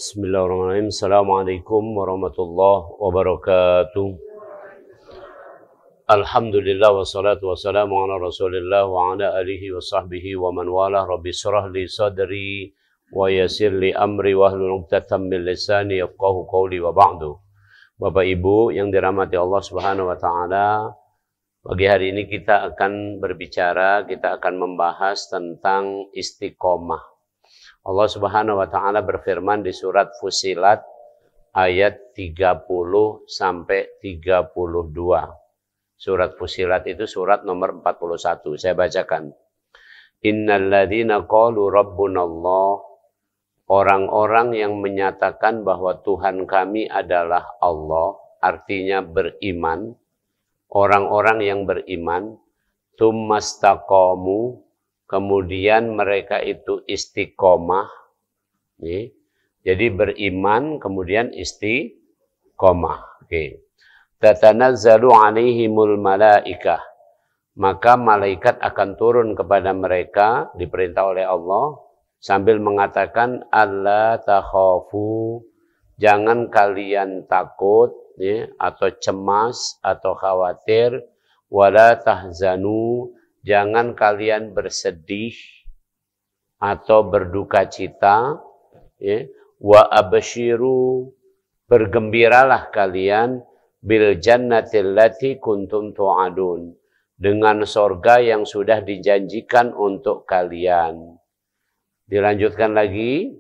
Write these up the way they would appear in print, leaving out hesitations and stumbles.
Bismillahirrahmanirrahim. Assalamualaikum warahmatullahi wabarakatuh. Alhamdulillah wassalatu wassalamu ala Rasulillah wa ala alihi wa sahbihi wa man walah. Rabbi shrah li sadri wa yassir li amri wahlul 'uqdatam min lisani yafqahu qawli wa ba'du. Bapak Ibu yang dirahmati Allah Subhanahu wa taala, pagi hari ini kita akan membahas tentang istiqomah. Allah Subhanahu wa taala berfirman di surat Fussilat ayat 30 sampai 32. Surat Fussilat itu surat nomor 41. Saya bacakan. Innalladzina qalu rabbunallah, orang-orang yang menyatakan bahwa Tuhan kami adalah Allah, artinya beriman. Orang-orang yang beriman, tummastaqamu, kemudian mereka itu istiqomah. Jadi beriman kemudian istiqomah. Tatanazzalu alaihimul malaikah, maka malaikat akan turun kepada mereka, diperintah oleh Allah sambil mengatakan alla takhafu, jangan kalian takut atau cemas atau khawatir, wala tahzanu, jangan kalian bersedih atau berduka cita, wa abshiru, bergembiralah kalian bil jannatil lati kuntum tu'adun, dengan sorga yang sudah dijanjikan untuk kalian. Dilanjutkan lagi,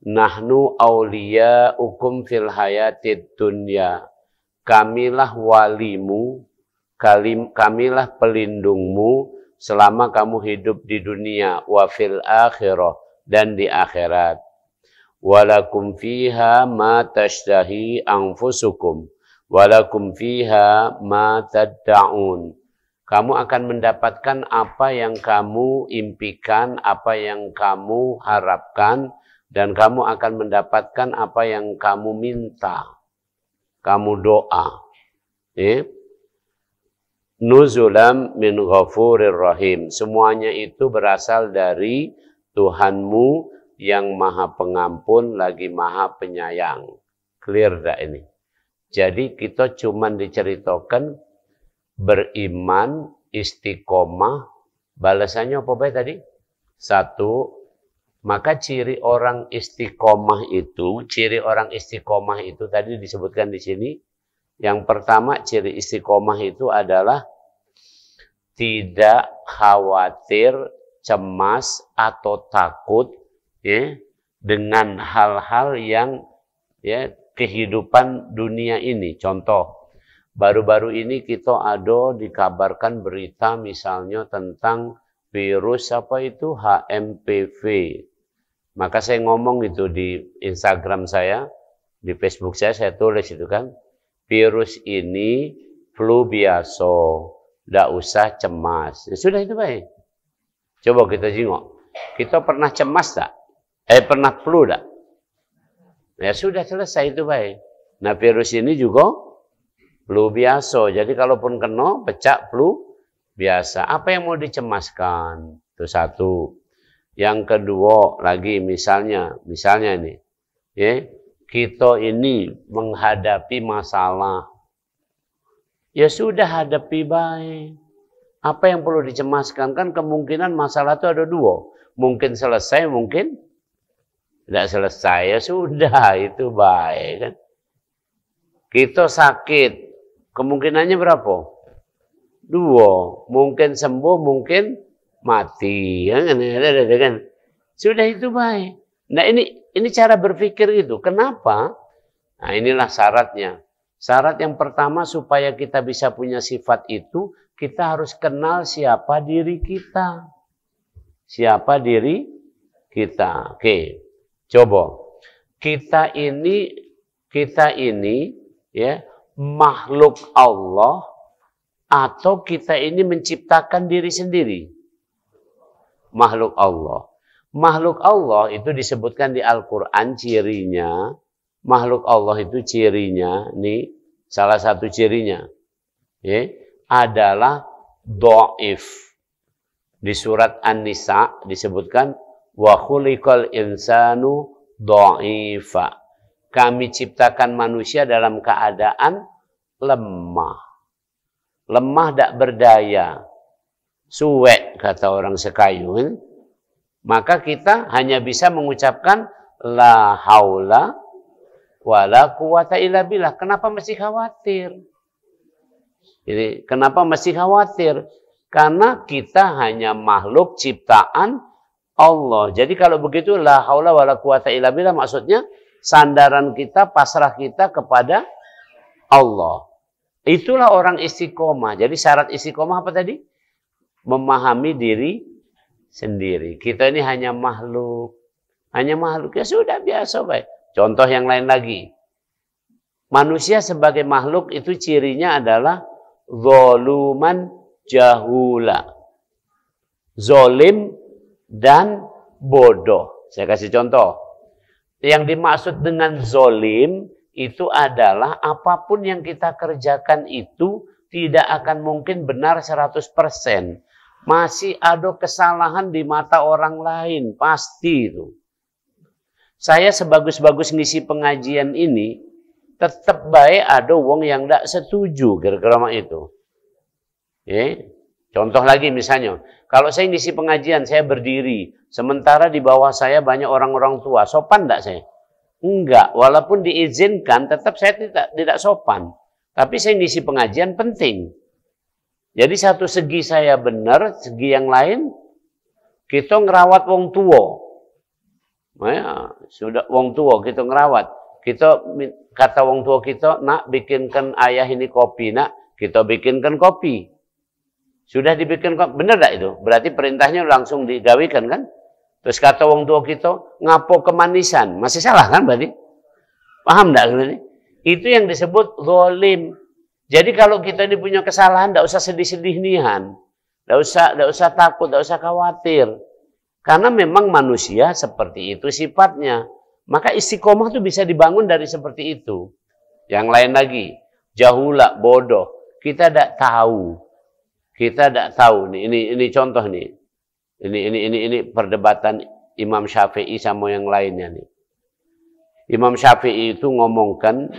nahnu awliya'ukum fil hayatid dunya, kamilah walimu, kamilah pelindungmu selama kamu hidup di dunia, wa fil akhirah, dan di akhirat. Walakum fiha ma tashtahi anfusukum, walakum fiha ma tadda'un. Kamu akan mendapatkan apa yang kamu impikan, apa yang kamu harapkan, dan kamu akan mendapatkan apa yang kamu minta, kamu doa. Nuzulam min ghafurir rahim. Semuanya itu berasal dari Tuhanmu yang maha pengampun lagi maha penyayang. Clear dah ini? Jadi kita cuma diceritakan beriman, istiqomah, balasannya apa baik tadi? Satu, maka ciri orang istiqomah itu tadi disebutkan di sini. Yang pertama, ciri istiqomah itu adalah tidak khawatir, cemas, atau takut dengan hal-hal yang kehidupan dunia ini. Contoh, baru-baru ini kita ada dikabarkan berita misalnya tentang virus apa itu HMPV. Maka saya ngomong itu di Instagram saya, di Facebook saya tulis itu kan. Virus ini flu biasa, tidak usah cemas. Ya, sudah itu baik. Coba kita jengok. Kita pernah cemas tak? Pernah flu tak? Ya sudah selesai itu baik. Nah virus ini juga flu biasa. Jadi kalaupun kena, pecah flu biasa. Apa yang mau dicemaskan? Itu satu. Yang kedua lagi misalnya ini. Kita ini menghadapi masalah. Ya sudah hadapi baik. Apa yang perlu dicemaskan? Kan kemungkinan masalah itu ada dua. Mungkin selesai, mungkin tidak selesai. Ya sudah, itu baik kan. Kita sakit. Kemungkinannya berapa? Dua. Mungkin sembuh, mungkin mati. Kan? Sudah itu baik. Nah ini cara berpikir itu. Kenapa? Nah inilah syaratnya. Syarat yang pertama supaya kita bisa punya sifat itu, kita harus kenal siapa diri kita. Siapa diri kita. Oke. Coba. Kita ini makhluk Allah atau kita ini menciptakan diri sendiri? Makhluk Allah. Makhluk Allah itu disebutkan di Al-Quran cirinya. Makhluk Allah itu cirinya, nih salah satu cirinya adalah dhaif. Di surat An-Nisa disebutkan wa khuliqal insanu dha'ifa. Kami ciptakan manusia dalam keadaan lemah. Lemah tak berdaya. Suwek, kata orang Sekayu. Maka kita hanya bisa mengucapkan la haula wala quwata illa billah. Kenapa mesti khawatir? Jadi, kenapa mesti khawatir? Karena kita hanya makhluk ciptaan Allah. Jadi kalau begitu la haula wala quwata illa billah maksudnya sandaran kita, pasrah kita kepada Allah. Itulah orang istiqomah. Jadi syarat istiqomah apa tadi? Memahami diri sendiri. Kita ini hanya makhluk. Hanya makhluk. Ya sudah, biasa baik. Contoh yang lain lagi. Manusia sebagai makhluk itu cirinya adalah zoluman jahula. Zolim dan bodoh. Saya kasih contoh. Yang dimaksud dengan zolim itu adalah apapun yang kita kerjakan itu tidak akan mungkin benar 100%. Masih ada kesalahan di mata orang lain, pasti itu. Saya sebagus-bagus ngisi pengajian ini, tetap baik ada wong yang tidak setuju kira-kira itu. Contoh lagi misalnya, kalau saya ngisi pengajian, saya berdiri. Sementara di bawah saya banyak orang-orang tua. Sopan enggak saya? Enggak. Walaupun diizinkan, tetap saya tidak sopan. Tapi saya ngisi pengajian penting. Jadi satu segi saya benar, segi yang lain, kita ngerawat wong tua. Ya, sudah wong tua kita ngerawat. Kita kata wong tua kita, nak bikinkan ayah ini kopi, nak. Kita bikinkan kopi. Sudah dibikin kopi, benar tak itu? Berarti perintahnya langsung digawikan kan? Terus kata wong tua kita, ngapo kemanisan. Masih salah kan berarti? Paham tak? Itu yang disebut zalim. Jadi kalau kita ini punya kesalahan, tidak usah sedih-sedih nihan. Tidak usah takut, tidak usah khawatir. Karena memang manusia seperti itu sifatnya. Maka istiqomah itu bisa dibangun dari seperti itu. Yang lain lagi, jahula, bodoh. Kita tidak tahu. Kita tidak tahu. Ini contoh nih. Ini perdebatan Imam Syafi'i sama yang lainnya nih. Imam Syafi'i itu ngomongkan,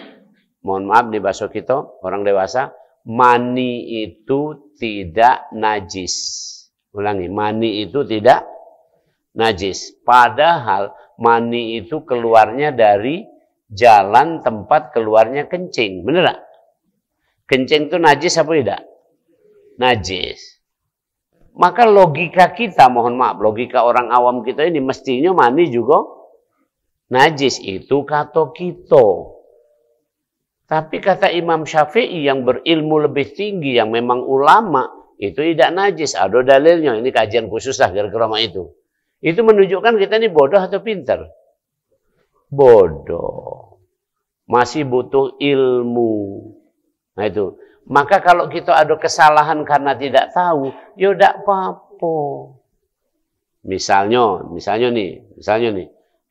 mohon maaf nih bahasa kita, orang dewasa, mani itu tidak najis. Ulangi, mani itu tidak najis. Padahal mani itu keluarnya dari jalan tempat keluarnya kencing. Benar tak? Kencing itu najis apa tidak? Najis. Maka logika kita, mohon maaf, logika orang awam kita ini mestinya mani juga najis. Itu kata kita. Tapi kata Imam Syafi'i yang berilmu lebih tinggi, yang memang ulama, itu tidak najis. Ada dalilnya. Ini kajian khusus lah kira-kira itu. Itu menunjukkan kita ini bodoh atau pintar? Bodoh. Masih butuh ilmu. Nah itu. Maka kalau kita ada kesalahan karena tidak tahu, ya tidak apa-apa. Misalnya nih,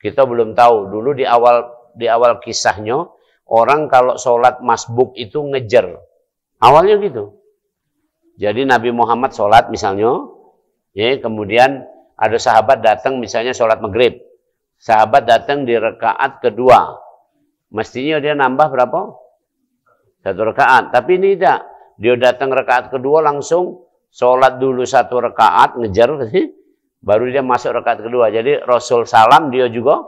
kita belum tahu dulu di awal kisahnya orang kalau sholat masbuk itu ngejar. Awalnya gitu. Jadi Nabi Muhammad sholat misalnya, ya kemudian ada sahabat datang misalnya sholat maghrib. Sahabat datang di rakaat kedua. Mestinya dia nambah berapa? 1 rakaat. Tapi ini tidak. Dia datang rakaat kedua langsung sholat dulu 1 rakaat, ngejar. Baru dia masuk rakaat kedua. Jadi Rasul salam, dia juga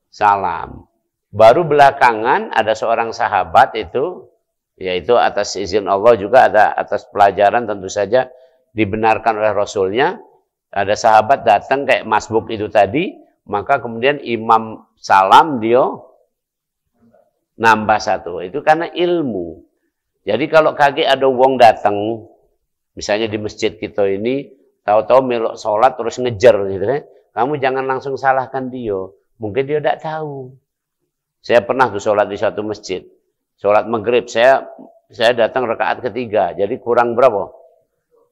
salam. Baru belakangan ada seorang sahabat itu, yaitu atas izin Allah juga, ada atas pelajaran tentu saja dibenarkan oleh Rasulnya. Ada sahabat datang kayak masbuk itu tadi, maka kemudian imam salam, dia nambah 1. Itu karena ilmu. Jadi kalau kaget ada wong datang, misalnya di masjid kita ini, tahu-tahu melok sholat terus ngejar gitu kan. Kamu jangan langsung salahkan dia. Mungkin dia tidak tahu. Saya pernah tuh sholat di satu masjid. Sholat maghrib, saya datang rakaat ketiga. Jadi kurang berapa?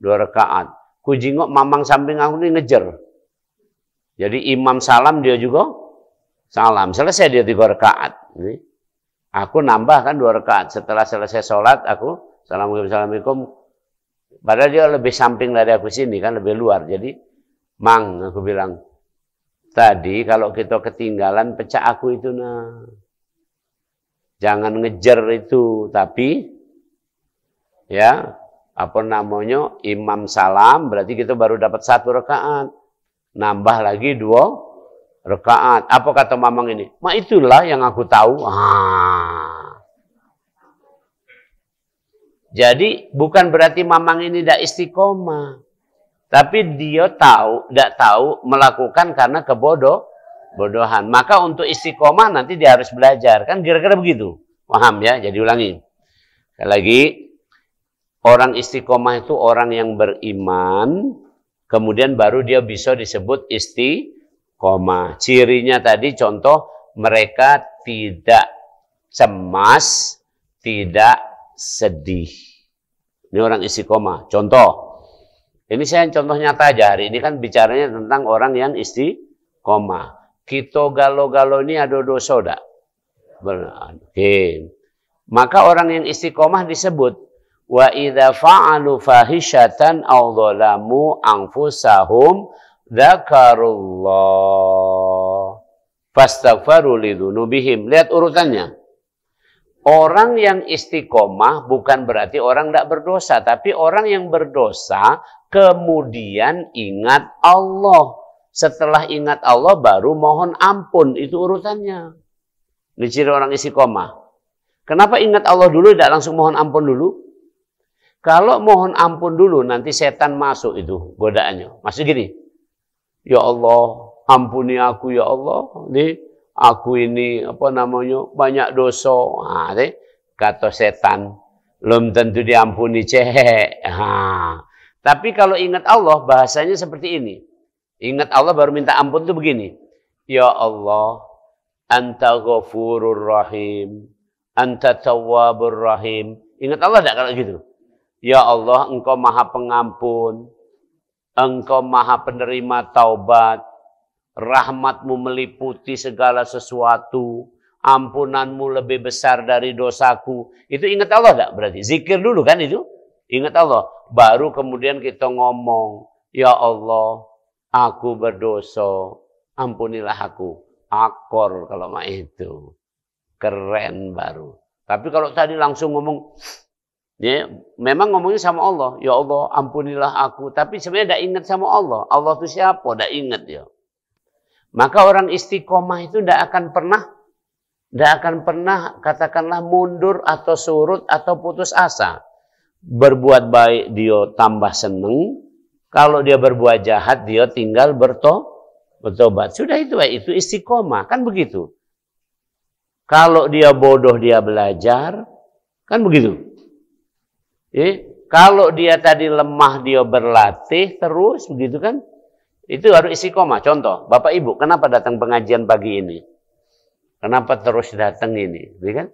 2 rakaat. Ku jingok mamang samping aku ini ngejar. Jadi imam salam, dia juga salam. Selesai dia 3 rakaat. Aku nambah kan 2 rakaat. Setelah selesai sholat, aku assalamualaikum. Padahal dia lebih samping dari aku sini kan, lebih luar. Jadi, Mang, aku bilang, tadi kalau kita ketinggalan pecah aku itu nah. Jangan ngejar itu, tapi ya, apa namanya, imam salam, berarti kita baru dapat 1 rakaat. Nambah lagi 2 rakaat. Apa kata mamang ini? Ma itulah yang aku tahu. Jadi bukan berarti mamang ini tidak istiqomah. Tapi dia tidak tahu melakukan karena kebodohan. Maka untuk istiqomah nanti dia harus belajar. Kan kira-kira begitu. Paham ya? Jadi ulangi. Sekali lagi, orang istiqomah itu orang yang beriman, kemudian baru dia bisa disebut istiqomah. Cirinya tadi contoh, mereka tidak cemas, tidak sedih. Ini orang istiqomah. Contoh. Ini saya contoh nyata aja. Hari ini kan bicaranya tentang orang yang istiqomah. Kita galau-galau ini ada dosa tak? Oke. Maka orang yang istiqomah disebut wa idza fa'alu fahishatan aw dhalamu anfusahum dzakarullah fastaghfaru lidzunubihim. Lihat urutannya. Orang yang istiqomah bukan berarti orang tidak berdosa, tapi orang yang berdosa kemudian ingat Allah. Setelah ingat Allah baru mohon ampun, itu urutannya. Ini ciri orang istiqomah. Kenapa ingat Allah dulu, tidak langsung mohon ampun dulu? Kalau mohon ampun dulu, nanti setan masuk itu godaannya. Masih gini, ya Allah, ampuni aku ya Allah. Nih, aku ini apa namanya banyak dosa. Nah, kata setan, belum tentu diampuni cek. Tapi kalau ingat Allah, bahasanya seperti ini. Ingat Allah baru minta ampun itu begini. Ya Allah, Anta Ghafurur Rahim, Anta Tawwabur Rahim. Ingat Allah tidak kalau gitu? Ya Allah, Engkau Maha Pengampun, Engkau Maha Penerima Taubat, rahmat-Mu meliputi segala sesuatu, ampunanmu lebih besar dari dosaku. Itu ingat Allah tidak? Berarti zikir dulu kan itu? Ingat Allah. Baru kemudian kita ngomong, ya Allah, aku berdosa, ampunilah aku. Akor kalau mah itu. Keren baru. Tapi kalau tadi langsung ngomong, ya, memang ngomongnya sama Allah. Ya Allah, ampunilah aku. Tapi sebenarnya tidak ingat sama Allah. Allah itu siapa? Tidak ingat ya. Maka orang istiqomah itu tidak akan pernah katakanlah mundur atau surut atau putus asa. Berbuat baik dia tambah seneng. Kalau dia berbuat jahat dia tinggal bertobat. Sudah itu istiqomah. Kan begitu. Kalau dia bodoh dia belajar. Kan begitu. Kalau dia tadi lemah dia berlatih terus. Begitu kan. Itu harus istiqomah. Contoh, Bapak Ibu, kenapa datang pengajian pagi ini? Kenapa terus datang ini? Gitu kan?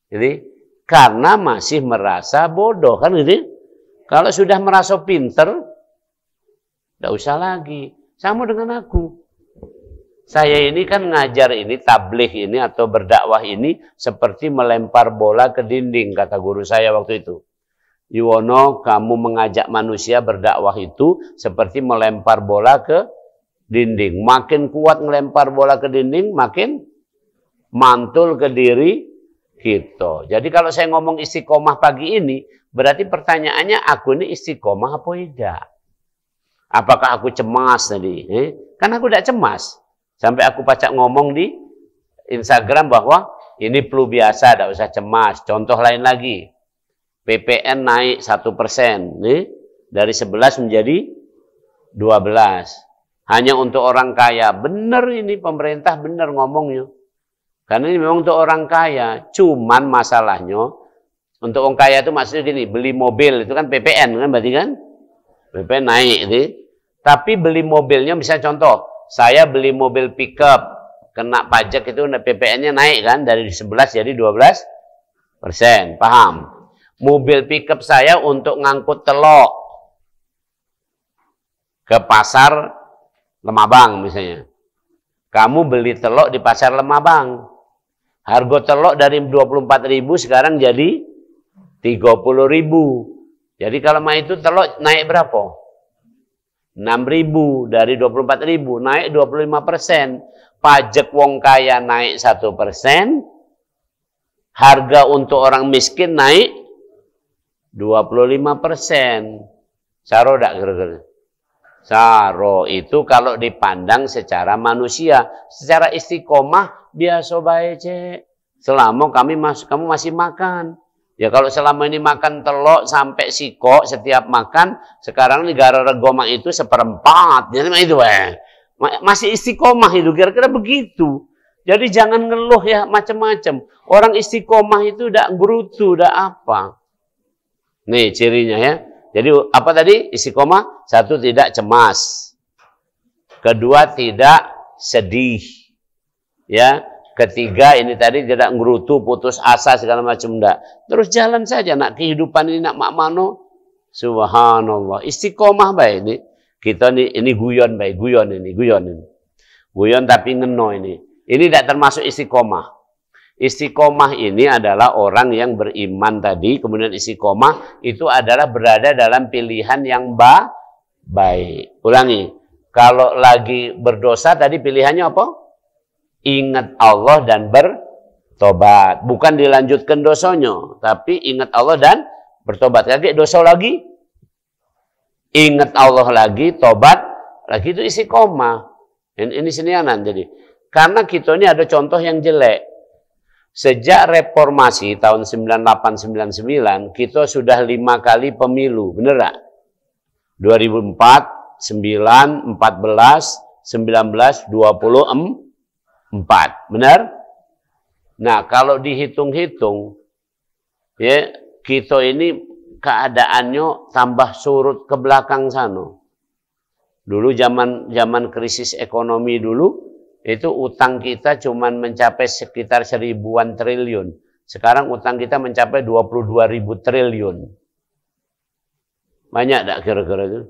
Jadi, karena masih merasa bodoh. Kan gitu? Kalau sudah merasa pinter, tidak usah lagi. Sama dengan aku. Saya ini kan ngajar ini, tabligh ini, atau berdakwah ini, seperti melempar bola ke dinding, kata guru saya waktu itu. Yuwono, kamu mengajak manusia berdakwah itu seperti melempar bola ke dinding. Makin kuat melempar bola ke dinding, makin mantul ke diri kita. Jadi kalau saya ngomong istiqomah pagi ini, berarti pertanyaannya aku ini istiqomah apa tidak? Apakah aku cemas tadi? Kan aku tidak cemas. Sampai aku pacak ngomong di Instagram bahwa ini flu biasa, tidak usah cemas. Contoh lain lagi. PPN naik 1%, dari 11 menjadi 12. Hanya untuk orang kaya. Benar ini pemerintah benar ngomongnya. Karena ini memang untuk orang kaya. Cuman masalahnya, untuk orang kaya itu maksudnya gini, beli mobil itu kan PPN kan berarti kan? PPN naik itu. Tapi beli mobilnya bisa contoh, saya beli mobil pickup, kena pajak itu PPN-nya naik kan, dari 11 jadi 12%. Paham? Mobil pickup saya untuk ngangkut telok ke pasar Lemabang misalnya. Kamu beli telok di pasar Lemabang. Harga telok dari 24.000 sekarang jadi 30.000. Jadi kalau mah itu telok naik berapa? 6.000 dari 24.000 naik 25%. Pajak wong kaya naik 1%. Harga untuk orang miskin naik 25%. Saro enggak kira-kira? Saro itu kalau dipandang secara manusia, secara istiqomah biasa baik cek. Selama kamu masih makan. Ya kalau selama ini makan telok sampai siko setiap makan, sekarang negara regoma itu 1/4. Jadi itu masih istiqomah itu kira-kira begitu. Jadi jangan ngeluh ya macam-macam. Orang istiqomah itu udah gerutu, udah apa. Nih cirinya ya. Jadi apa tadi? Istiqomah, 1 tidak cemas. Kedua tidak sedih. Ya. Ketiga ini tadi tidak ngerutu, putus asa segala macam enggak. Terus jalan saja nak kehidupan ini nak makmano. Subhanallah. Istiqomah baik ini. Kita ini guyon baik, guyon ini. Guyon tapi ngeno ini. Ini tidak termasuk istiqomah. Istiqomah ini adalah orang yang beriman tadi, kemudian istiqomah itu adalah berada dalam pilihan yang baik. Ulangi. Kalau lagi berdosa tadi pilihannya apa? Ingat Allah dan bertobat. Bukan dilanjutkan dosanya, tapi ingat Allah dan bertobat. Lagi dosa lagi, ingat Allah lagi, tobat lagi, itu istiqomah. Ini senianan jadi. Karena kita ini ada contoh yang jelek. Sejak reformasi tahun 98-99, kita sudah 5 kali pemilu, bener gak? 2004, 9, 14, 19, 24. Benar? Nah, kalau dihitung-hitung, ya kita ini keadaannya tambah surut ke belakang sana. Dulu zaman krisis ekonomi dulu, itu utang kita cuma mencapai sekitar 1000-an triliun. Sekarang utang kita mencapai 22.000 triliun. Banyak tak kira-kira itu?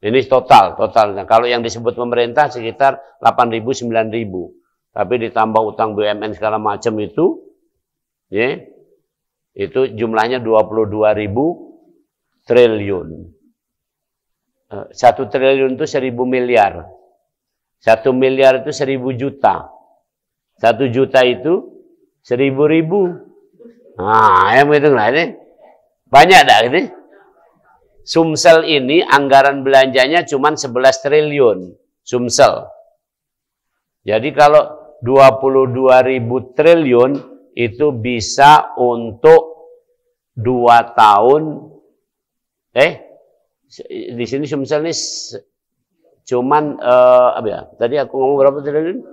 Ini total. Nah, kalau yang disebut pemerintah sekitar 8.000, 9.000. Tapi ditambah utang BUMN segala macam itu, ya, itu jumlahnya 22.000 triliun. 1 triliun itu 1.000 miliar. 1 miliar itu 1.000 juta. 1 juta itu 1.000 ribu. Nah, yang begitu lah ini. Banyak tak ini? Sumsel ini anggaran belanjanya cuma 11 triliun. Sumsel. Jadi kalau 22.000 triliun itu bisa untuk 2 tahun. Di sini Sumsel ini cuman apa ya? Tadi aku ngomong berapa triliun?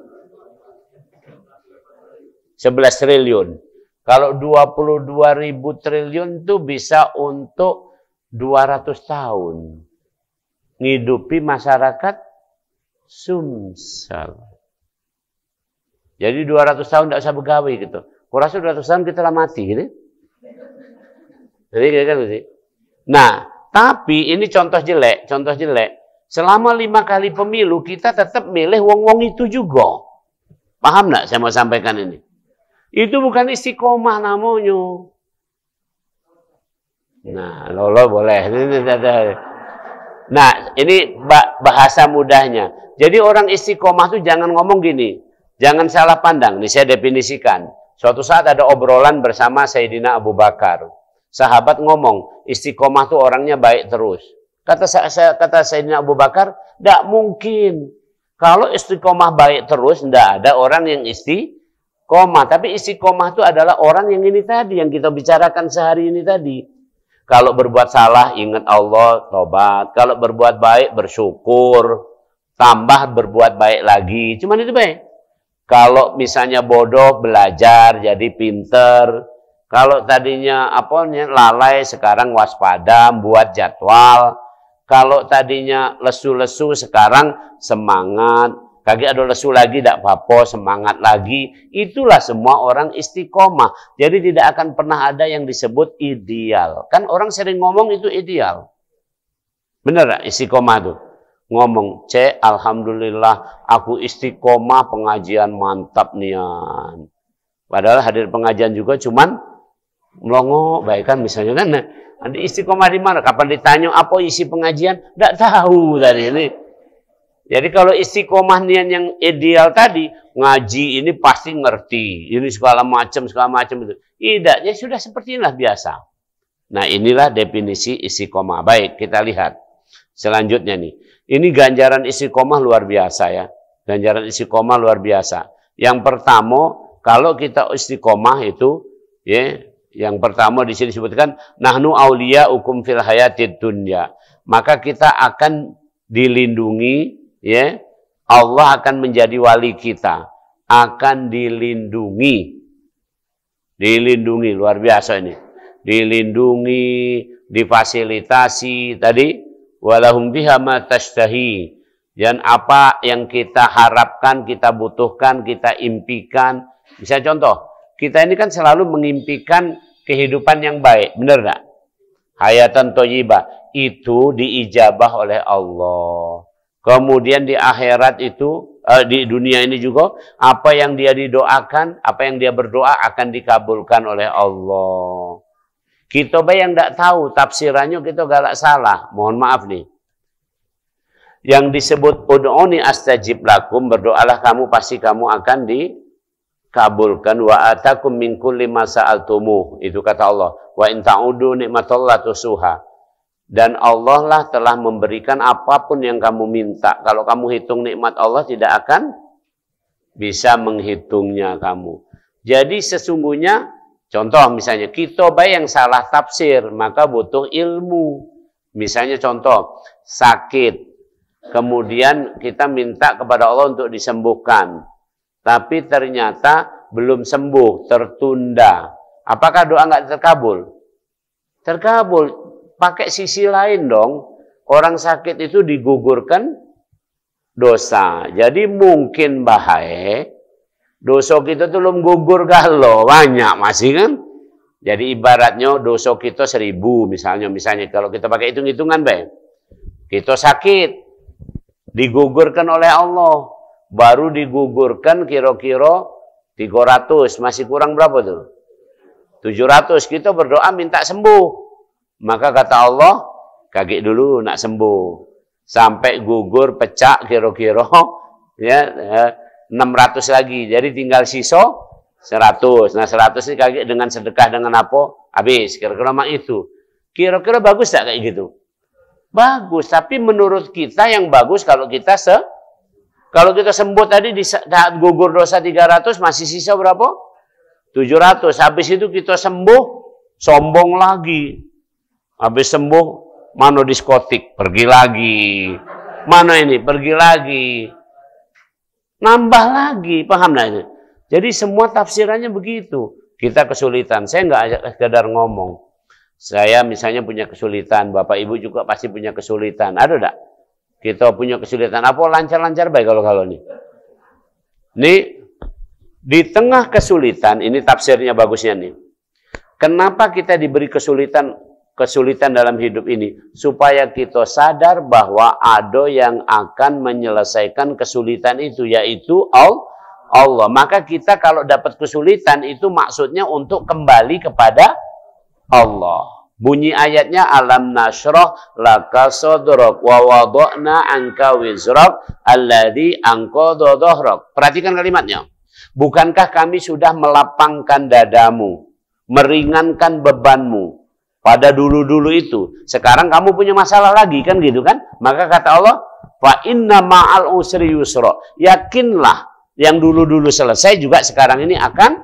11 triliun. Kalau 22.000 triliun itu bisa untuk 200 tahun ngidupi masyarakat Sumsel. Jadi 200 tahun tidak usah begawe gitu. Kurasa 200 tahun kita lah mati gitu. Jadi kan gitu. Nah, tapi ini contoh jelek. Selama 5 kali pemilu kita tetap milih wong-wong itu juga. Paham enggak saya mau sampaikan ini? Itu bukan istiqomah namanya. Nah, lolo boleh. Nah, ini bahasa mudahnya. Jadi orang istiqomah tuh jangan ngomong gini. Jangan salah pandang. Nih saya definisikan. Suatu saat ada obrolan bersama Sayyidina Abu Bakar. Sahabat ngomong, istiqomah tuh orangnya baik terus. Kata Sayyidina Abu Bakar, tidak mungkin. Kalau istiqomah baik terus, tidak ada orang yang istiqomah. Tapi istiqomah itu adalah orang yang ini tadi, yang kita bicarakan sehari ini tadi. Kalau berbuat salah, ingat Allah, tobat. Kalau berbuat baik, bersyukur. Tambah berbuat baik lagi. Cuman itu baik. Kalau misalnya bodoh, belajar, jadi pinter. Kalau tadinya lalai, sekarang waspada, buat jadwal. Kalau tadinya lesu-lesu, sekarang semangat. Kaki ada lesu lagi, tidak apa-apa, semangat lagi. Itulah semua orang istiqomah. Jadi tidak akan pernah ada yang disebut ideal. Kan orang sering ngomong itu ideal. Benar gak istiqomah itu? Ngomong, alhamdulillah aku istiqomah, pengajian mantap nian. Padahal hadir pengajian juga cuman melongo, baik kan misalnya kan. Ada istiqomah di mana? Kapan ditanya apa isi pengajian? Tidak tahu tadi ini. Jadi kalau istiqomah niat yang ideal tadi, ngaji ini pasti ngerti, ini segala macam itu. Tidak, ya sudah seperti inilah biasa. Nah, inilah definisi istiqomah. Baik, kita lihat selanjutnya nih. Ini ganjaran istiqomah luar biasa ya. Ganjaran istiqomah luar biasa. Yang pertama, kalau kita istiqomah itu, ya, yang pertama di sini disebutkan nahnu auliyaukum fil hayatid dunya. Maka kita akan dilindungi, ya. Allah akan menjadi wali kita, akan dilindungi. Dilindungi luar biasa ini. Dilindungi, difasilitasi tadi walahum biha ma tashtahi. Dan apa yang kita harapkan, kita butuhkan, kita impikan. Bisa contoh, kita ini kan selalu mengimpikan kehidupan yang baik, benar enggak? Hayatan thayyibah itu diijabah oleh Allah. Kemudian di akhirat itu, di dunia ini juga, apa yang dia didoakan, apa yang dia berdoa akan dikabulkan oleh Allah. Kita yang tidak tahu tafsirannya, kita galak salah. Mohon maaf nih. Yang disebut ud'uni astajib lakum, berdoalah kamu, pasti kamu akan dikabulkan. Wa atakum min kulli ma sa'altumuh. Itu kata Allah. Wa in ta'udu nikmatallahi tusuha. Dan Allah lah telah memberikan apapun yang kamu minta. Kalau kamu hitung nikmat Allah, tidak akan bisa menghitungnya kamu. Jadi sesungguhnya, contoh misalnya, kita yang salah tafsir, maka butuh ilmu. Misalnya contoh, sakit. Kemudian kita minta kepada Allah untuk disembuhkan. Tapi ternyata belum sembuh, tertunda. Apakah doa nggak terkabul? Terkabul. Pakai sisi lain dong, orang sakit itu digugurkan dosa. Jadi mungkin bahaya, dosa kita tuh belum gugur galau, banyak masih kan. Jadi ibaratnya dosa kita 1000 misalnya kalau kita pakai hitung-hitungan baik. Kita sakit, digugurkan oleh Allah, baru digugurkan kira-kira 300, masih kurang berapa tuh? 700, kita berdoa minta sembuh. Maka kata Allah, kaget dulu nak sembuh. Sampai gugur, pecah kira-kira ya 600 lagi. Jadi tinggal sisa 100. Nah 100 ini kaget dengan sedekah dengan apa? Habis. Kira-kira mak itu. Kira-kira bagus tak kayak gitu? Bagus. Tapi menurut kita yang bagus kalau kita sembuh tadi di saat gugur dosa 300 masih sisa berapa? 700. Habis itu kita sembuh, sombong lagi. Habis sembuh, mana diskotik, pergi lagi. Mana ini, pergi lagi. Nambah lagi, paham nggak ini? Jadi semua tafsirannya begitu. Kita kesulitan, saya nggak sekedar ngomong. Saya misalnya punya kesulitan, Bapak Ibu juga pasti punya kesulitan. Ada enggak? Kita punya kesulitan, apa lancar-lancar baik kalau ini? Nih, di tengah kesulitan, ini tafsirnya bagusnya nih. Kenapa kita diberi kesulitan dalam hidup ini? Supaya kita sadar bahwa ada yang akan menyelesaikan kesulitan itu, yaitu Allah. Maka kita kalau dapat kesulitan itu maksudnya untuk kembali kepada Allah. Bunyi ayatnya alam nashrah laka sadrak wa wada'na anka wizrak alladzi anqadha dhahrak. Perhatikan kalimatnya. Bukankah kami sudah melapangkan dadamu, meringankan bebanmu pada dulu-dulu itu. Sekarang kamu punya masalah lagi kan gitu kan? Maka kata Allah, fa inna ma'al usri yusra. Yakinlah yang dulu-dulu selesai juga sekarang ini akan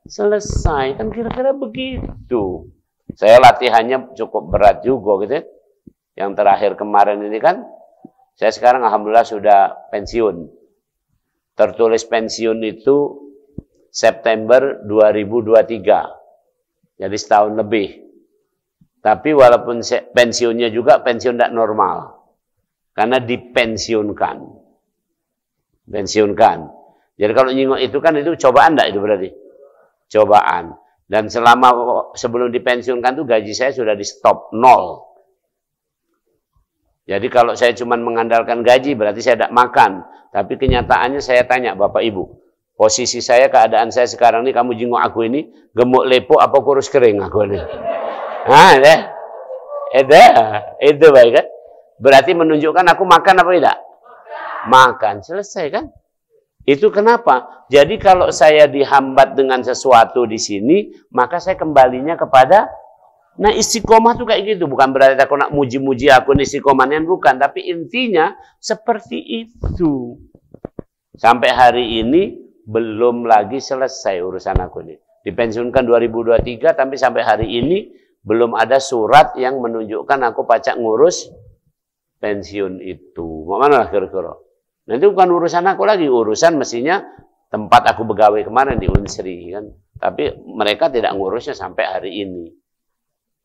selesai. Kan kira-kira begitu. Saya latihannya cukup berat juga gitu. Yang terakhir kemarin ini kan, saya sekarang alhamdulillah sudah pensiun. Tertulis pensiun itu September 2023. Jadi setahun lebih. Tapi walaupun pensiunnya juga pensiun tidak normal. Karena dipensiunkan. Pensiunkan. Jadi kalau nyingok itu kan itu cobaan enggak itu berarti? Cobaan. Dan sebelum dipensiunkan tuh gaji saya sudah di stop 0. Jadi kalau saya cuma mengandalkan gaji berarti saya tidak makan. Tapi kenyataannya saya tanya Bapak Ibu. Posisi saya, keadaan saya sekarang ini, kamu jingok aku ini, gemuk lepo apa kurus kering aku ini? Nah, itu baik kan? Berarti menunjukkan aku makan apa tidak? makan. Selesai kan? Itu kenapa? Jadi kalau saya dihambat dengan sesuatu di sini, maka saya kembalinya kepada, nah istiqomah tuh kayak gitu. Bukan berarti aku nak muji-muji aku istiqomahnya, bukan. Tapi intinya seperti itu. Sampai hari ini belum lagi selesai urusan aku ini. Dipensiunkan 2023, tapi sampai hari ini belum ada surat yang menunjukkan aku pacak ngurus pensiun itu. Mana lah kira-kira? Nanti bukan urusan aku lagi, urusan mestinya tempat aku begawe kemarin di Unsri kan. Tapi mereka tidak ngurusnya sampai hari ini.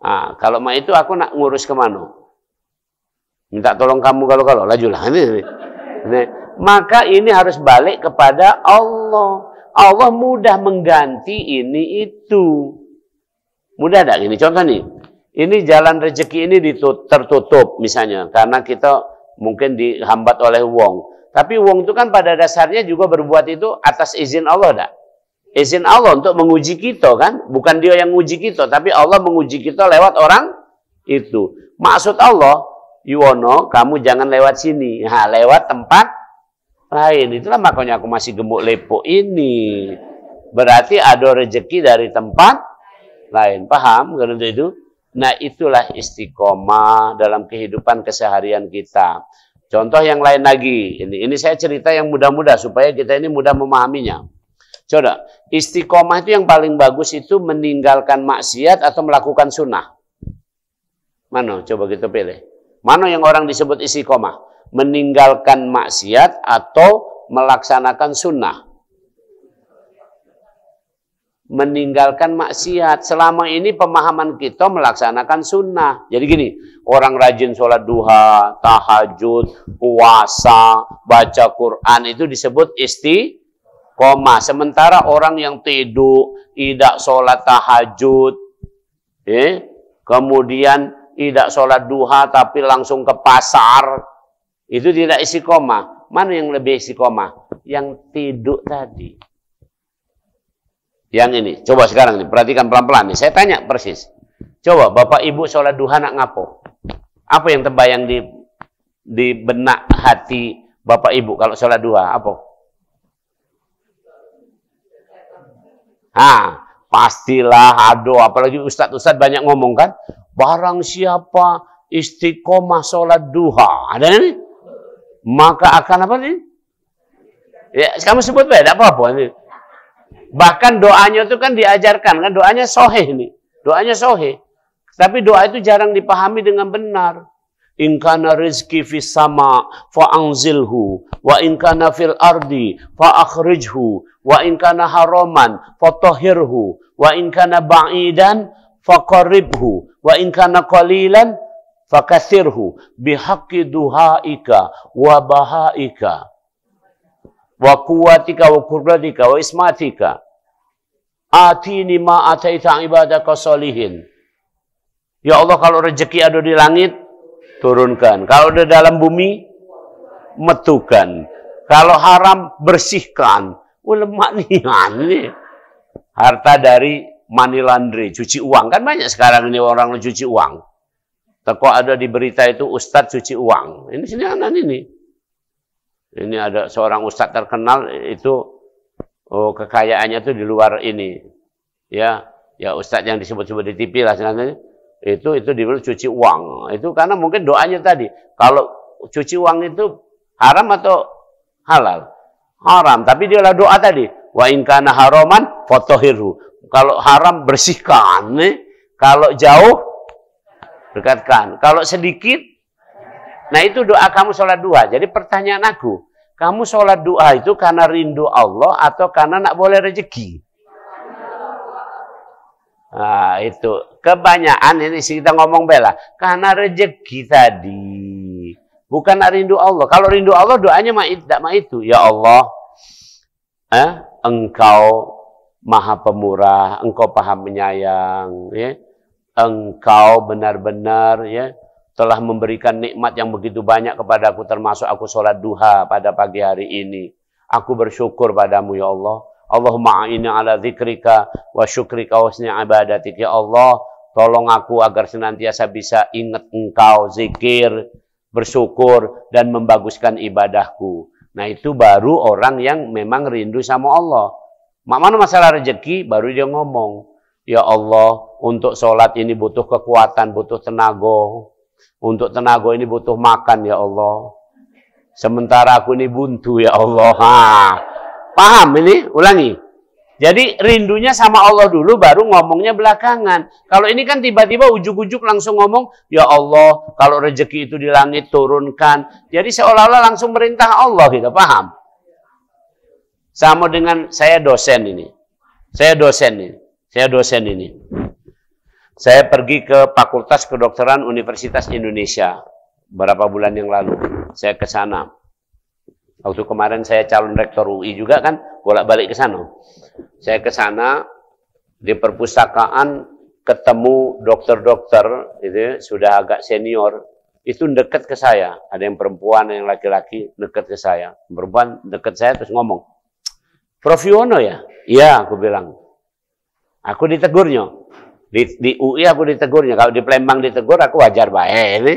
Nah, kalau mah itu aku nak ngurus kemana? Minta tolong kamu kalau lajulah. Ini. Maka ini harus balik kepada Allah. Allah mudah mengganti ini itu. Mudah tak ini? Contoh nih. Ini jalan rezeki ini tertutup misalnya. Karena kita mungkin dihambat oleh wong. Tapi wong itu kan pada dasarnya juga berbuat itu atas izin Allah tak? Izin Allah untuk menguji kita kan? Bukan dia yang menguji kita. Tapi Allah menguji kita lewat orang itu. Maksud Allah, Yuwono, kamu jangan lewat sini. Nah, lewat tempat lain. Itulah makanya aku masih gemuk lepo ini. Berarti ada rezeki dari tempat lain. Paham? Karena itu. Nah, itulah istiqomah dalam kehidupan keseharian kita. Contoh yang lain lagi. Ini saya cerita yang mudah-mudah supaya kita ini mudah memahaminya. Coba, istiqomah itu yang paling bagus itu meninggalkan maksiat atau melakukan sunnah. Mana? Coba kita pilih. Mana yang orang disebut istiqomah? Meninggalkan maksiat atau melaksanakan sunnah? Meninggalkan maksiat. Selama ini pemahaman kita melaksanakan sunnah. Jadi gini, orang rajin sholat duha, tahajud, puasa, baca Quran itu disebut istiqomah. Sementara orang yang tidur, tidak sholat tahajud, kemudian tidak sholat duha tapi langsung ke pasar, itu tidak istiqomah. Mana yang lebih istiqomah? Yang tidur tadi. Yang ini, coba sekarang nih, perhatikan pelan-pelan nih. Saya tanya persis. Coba Bapak Ibu sholat duha nak ngapo? Apa yang terbayang di benak hati Bapak Ibu kalau sholat duha? Apa? Pastilah ada. Apalagi ustadz-ustadz banyak ngomong kan. Barang siapa istiqomah sholat duha, ada nih? Maka akan apa nih? Ya, kamu sebut beda apa-apa nih. Bahkan doanya itu kan diajarkan, kan doanya soheh nih. Doanya soheh. Tapi doa itu jarang dipahami dengan benar. In kana rizki fis sama fa'anzilhu wa in kana fil ardi fa'akhrijhu wa in kana haraman fatahhirhu wa in kana ba'idan faqarribhu wa in kana qalilan fakathirhu bihaqqi duhaika wa bahaika wa kuwatika wa qudratika wa ismatika atini ma ataita ibadaka solihin. Ya Allah, kalau rezeki ada di langit turunkan, kalau ada dalam bumi metukan, kalau haram bersihkan. Lemak nih harta dari money laundry, cuci uang kan banyak sekarang ini orang cuci uang. Teko ada di berita itu ustadz cuci uang. Ini sini anak ini. Ini ada seorang ustadz terkenal itu kekayaannya itu di luar ini. Ya ustadz yang disebut-sebut di TV lah sebenarnya. Itu dibilang cuci uang. Itu karena mungkin doanya tadi. Kalau cuci uang itu haram atau halal? Haram, tapi dia lah doa tadi. Wa in kana haraman fatahhirhu. Kalau haram bersihkan, kalau jauh dekatkan. Kalau sedikit, nah itu doa kamu sholat duha. Jadi pertanyaan aku, kamu sholat duha itu karena rindu Allah atau karena nak boleh rezeki? Nah itu kebanyakan ini kita ngomong bela karena rezeki tadi, bukan nak rindu Allah. Kalau rindu Allah doanya tidak mah itu. Ya Allah, Engkau Maha Pemurah, Engkau Paham Menyayang, ya. Engkau benar-benar ya telah memberikan nikmat yang begitu banyak kepadaku, termasuk aku sholat duha pada pagi hari ini. Aku bersyukur padamu ya Allah. Allahumma a'inni ala dzikrika wa syukrika wa husni ibadatik. Ya Allah, tolong aku agar senantiasa bisa ingat Engkau, zikir, bersyukur, dan membaguskan ibadahku. Nah itu baru orang yang memang rindu sama Allah. Mana masalah rezeki, baru dia ngomong, ya Allah, untuk sholat ini butuh kekuatan, butuh tenaga. Untuk tenaga ini butuh makan, ya Allah. Sementara aku ini buntu, ya Allah. Paham ini? Ulangi. Jadi rindunya sama Allah dulu, baru ngomongnya belakangan. Kalau ini kan tiba-tiba ujuk-ujuk langsung ngomong, ya Allah, kalau rezeki itu di langit turunkan. Jadi seolah-olah langsung merintah Allah gitu, paham? Sama dengan saya dosen ini. Saya dosen ini. Saya pergi ke Fakultas Kedokteran Universitas Indonesia beberapa bulan yang lalu. Saya ke sana. Waktu kemarin saya calon rektor UI juga kan, bolak-balik ke sana. Saya ke sana di perpustakaan, ketemu dokter-dokter itu sudah agak senior, itu dekat ke saya. Ada yang perempuan, ada yang laki-laki dekat ke saya. Perempuan dekat saya terus ngomong, Prof Yuwono ya? Iya, aku bilang. Aku ditegurnya. Di UI aku ditegurnya. Kalau di Palembang ditegur, aku wajar baik. Ini.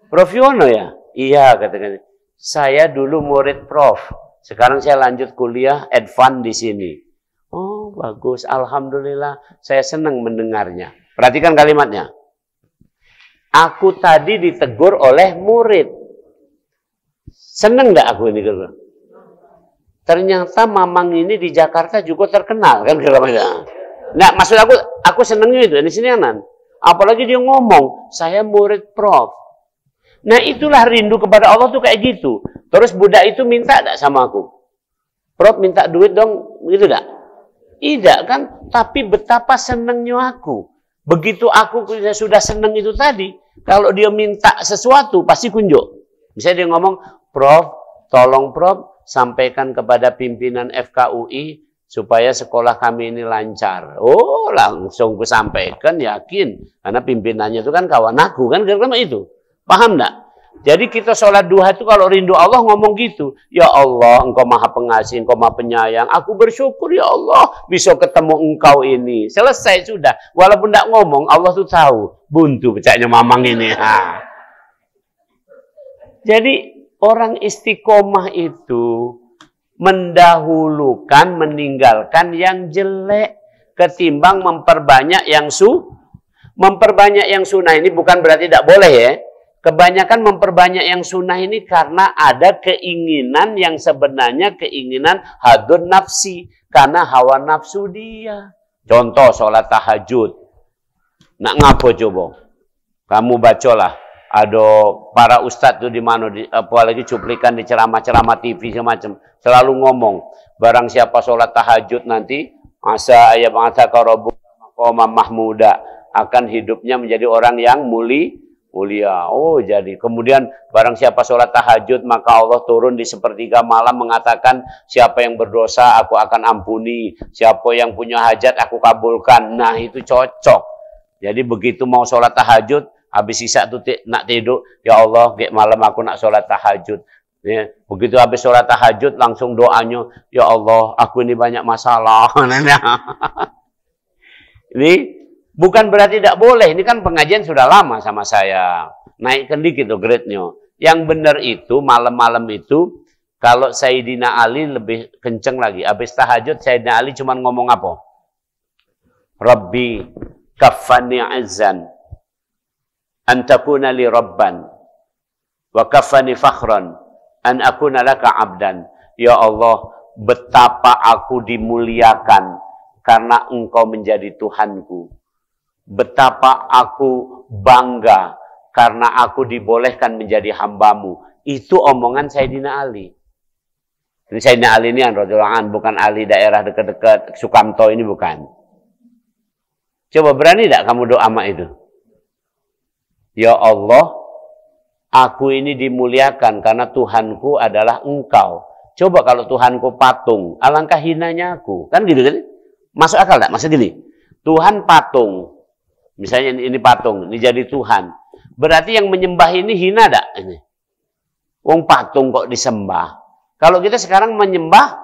Prof Yuwono ya? Iya, katakan. Saya dulu murid Prof. Sekarang saya lanjut kuliah advance di sini. Oh, bagus. Alhamdulillah. Saya senang mendengarnya. Perhatikan kalimatnya. Aku tadi ditegur oleh murid. Senang enggak aku ini? Ternyata Mamang ini di Jakarta juga terkenal. Kan kira-kira. Nah, maksud aku senangnya itu. Di sini anan. Apalagi dia ngomong, saya murid Prof. Nah itulah rindu kepada Allah tuh kayak gitu. Terus budak itu minta enggak sama aku? Prof minta duit dong, gitu enggak? Tidak kan? Tapi betapa senangnya aku. Begitu aku sudah senang itu tadi, kalau dia minta sesuatu pasti kunjuk. Misalnya dia ngomong, Prof, tolong Prof sampaikan kepada pimpinan FKUI supaya sekolah kami ini lancar. Oh, langsung aku sampaikan, yakin. Karena pimpinannya itu kan kawan aku, kan kira-kira itu. Paham enggak? Jadi kita sholat duha itu kalau rindu Allah ngomong gitu. Ya Allah, engkau maha pengasih, engkau maha penyayang. Aku bersyukur ya Allah bisa ketemu engkau ini. Selesai sudah. Walaupun enggak ngomong, Allah tuh tahu. Buntu pecahnya Mamang ini. Ha. Jadi orang istiqomah itu mendahulukan, meninggalkan yang jelek. Ketimbang memperbanyak yang memperbanyak yang sunnah ini bukan berarti tidak boleh ya. Kebanyakan memperbanyak yang sunnah ini karena ada keinginan yang sebenarnya keinginan hadun nafsi. Karena hawa nafsu dia. Contoh sholat tahajud. Nak ngapo coba? Kamu bacalah. Ada para ustadz tuh di mana, apalagi cuplikan di ceramah-ceramah TV semacam. Selalu ngomong. Barang siapa sholat tahajud nanti. Asa ayat ma'ataka rabbuka maqaman mahmuda. Akan hidupnya menjadi orang yang mulia. Oh jadi kemudian barang siapa sholat tahajud maka Allah turun di sepertiga malam mengatakan siapa yang berdosa aku akan ampuni, siapa yang punya hajat aku kabulkan. Nah itu cocok. Jadi begitu mau sholat tahajud habis sisa tuh nak tidur, ya Allah malam aku nak sholat tahajud. Ya, begitu habis sholat tahajud langsung doanya, ya Allah aku ini banyak masalah. Ini bukan berarti tidak boleh. Ini kan pengajian sudah lama sama saya. Naikkan dikit tuh grade-nya. Yang benar itu, malam-malam itu, kalau Sayyidina Ali lebih kenceng lagi. Habis tahajud, Sayyidina Ali cuma ngomong apa? Rabbi kaffani azzan. Antakuna li rabban. Wa kaffani fakhran. An akuna laka abdan. Ya Allah, betapa aku dimuliakan. Karena engkau menjadi Tuhanku. Betapa aku bangga karena aku dibolehkan menjadi hambamu. Itu omongan Sayyidina Ali. Ini Sayyidina Ali ini radhiyallahu anhu, bukan Ali daerah dekat-dekat Sukamto ini bukan. Coba berani tidak kamu doa sama itu? Ya Allah, aku ini dimuliakan karena Tuhanku adalah engkau. Coba kalau Tuhanku patung, alangkah hinanya aku. Kan gitu kan? Masuk akal tak? Maksud gini, Tuhan patung. Misalnya ini patung, ini jadi Tuhan. Berarti yang menyembah ini hina tak? Ini. Wong patung kok disembah. Kalau kita sekarang menyembah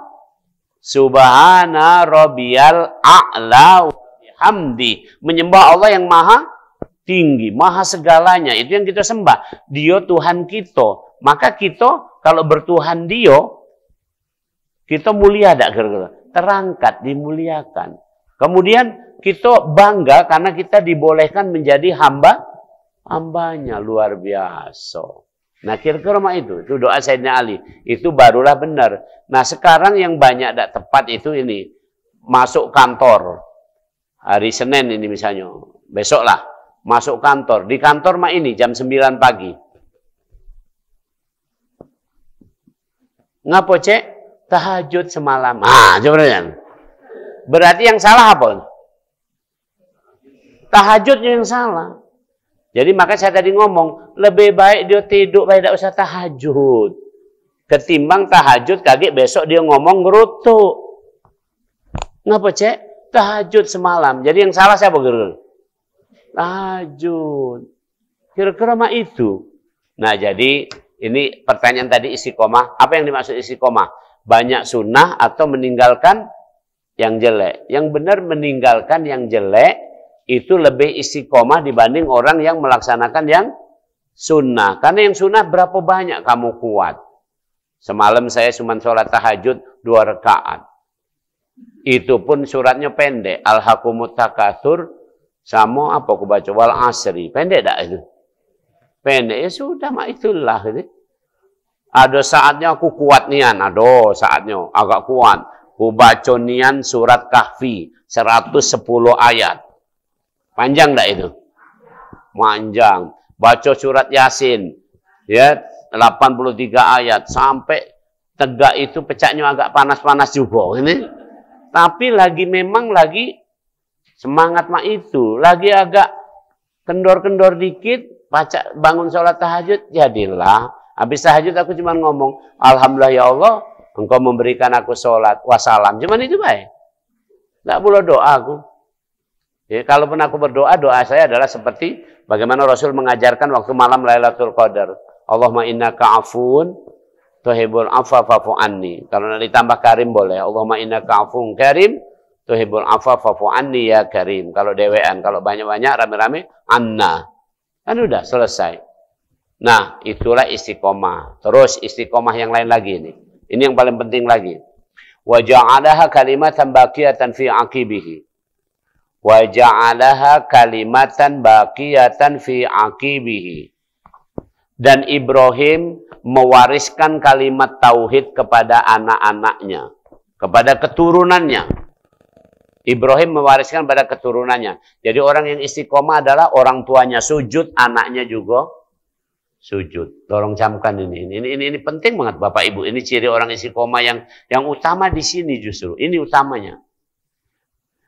Subhana Rabbiyal A'la wa bihamdi. Menyembah Allah yang maha tinggi, maha segalanya. Itu yang kita sembah. Dia Tuhan kita. Maka kita kalau bertuhan dia, kita mulia tak kira-kira? Terangkat, dimuliakan. Kemudian kita bangga karena kita dibolehkan menjadi hambanya. Luar biasa. Nah kira-kira itu doa Sayyidina Ali. Itu barulah benar. Nah sekarang yang banyak tak tepat itu ini. Masuk kantor. Hari Senin ini misalnya. Besok lah. Masuk kantor. Di kantor ini jam 9 pagi. Ngapa cek? Tahajud semalam. Coba lihat. Berarti yang salah apa? Tahajudnya yang salah. Jadi maka saya tadi ngomong, lebih baik dia tidur, baik tidak usah tahajud. Ketimbang tahajud, kaget besok dia ngomong ngerutuk. Ngapa cek? Tahajud semalam. Jadi yang salah siapa kira-kira? Tahajud. Kira-kira itu. Nah jadi ini pertanyaan tadi istiqomah. Apa yang dimaksud istiqomah? Banyak sunnah atau meninggalkan yang jelek. Yang benar meninggalkan yang jelek itu lebih istiqomah dibanding orang yang melaksanakan yang sunnah. Karena yang sunnah berapa banyak kamu kuat. Semalam saya cuma sholat tahajud 2 rakaat. Itu pun suratnya pendek. Alhaqumut takatsur sama apa aku baca? Wal asri. Pendek tak itu? Pendek. Ya sudah itulah. Ada saatnya aku kuat nian. Ada saatnya agak kuat. Aku baca nian surat Kahfi. 110 ayat. Panjang tak itu? Panjang. Baca surat Yasin. Ya, 83 ayat. Sampai tegak itu pecahnya agak panas-panas juga. Ini. Tapi memang lagi semangat itu. Lagi agak kendor-kendor dikit. Baca, bangun sholat tahajud. Jadilah. Habis tahajud aku cuma ngomong. Alhamdulillah ya Allah. Engkau memberikan aku sholat. Wassalam. Cuman itu baik. Tak boleh doa aku. Ya, kalaupun aku berdoa, doa saya adalah seperti bagaimana Rasul mengajarkan waktu malam Lailatul Qadar. Allahumma innaka afun tuhibbul afwa fa'fu anni. Kalau ditambah karim boleh. Allahumma innaka afun karim tuhibbul afwa fa'fu anni ya karim. Kalau dewean, kalau banyak-banyak rame-rame anna. Kan udah selesai. Nah, itulah istiqomah. Terus istiqomah yang lain lagi ini. Ini yang paling penting lagi. Wa ja'alaha kalimatan baqiyatan fi aqibihi. Wa ja'alaha kalimatan baqiyatan fi aqibihi. Dan Ibrahim mewariskan kalimat tauhid kepada anak-anaknya, kepada keturunannya. Ibrahim mewariskan pada keturunannya. Jadi orang yang istiqomah adalah orang tuanya sujud, anaknya juga sujud. Tolong camkan ini. Ini penting banget Bapak Ibu. Ini ciri orang istiqomah yang utama di sini justru. Ini utamanya.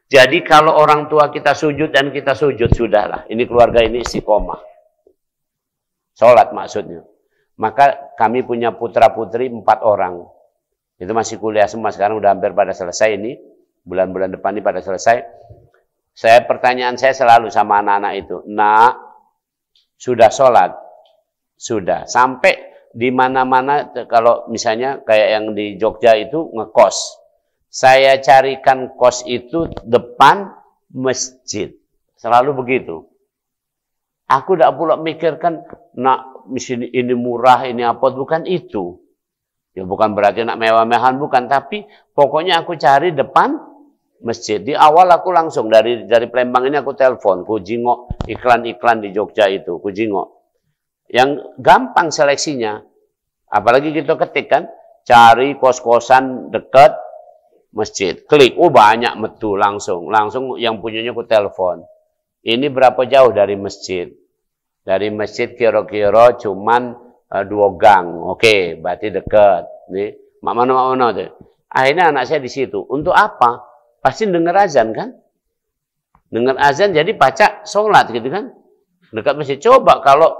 Jadi kalau orang tua kita sujud dan kita sujud, sudahlah. Ini keluarga ini istiqomah. Sholat maksudnya. Maka kami punya putra-putri 4 orang. Itu masih kuliah semua. Sekarang udah hampir pada selesai ini. Bulan-bulan depan ini pada selesai. Pertanyaan saya selalu sama anak-anak itu. Nak, sudah sholat? Sudah. Sampai di mana-mana kalau misalnya kayak yang di Jogja itu ngekos. Saya carikan kos itu depan masjid. Selalu begitu. Aku tidak pula mikirkan, nak ini murah, ini apa. Bukan itu. Ya bukan berarti nak mewah-mewahan, bukan. Tapi pokoknya aku cari depan masjid. Di awal aku langsung dari Palembang ini aku telepon. Ku jingok iklan-iklan di Jogja itu. Ku jingok. Yang gampang seleksinya. Apalagi kita ketik kan. Cari kos-kosan dekat masjid. Klik. Oh banyak metu langsung. Langsung yang punyanya ku telepon. Ini berapa jauh dari masjid? Dari masjid kira-kira cuman 2 gang. Oke, berarti dekat. Nih, mak mana tuh. Akhirnya anak saya di situ. Untuk apa? Pasti dengar azan kan? Dengar azan jadi baca sholat gitu kan? Dekat masjid. Coba kalau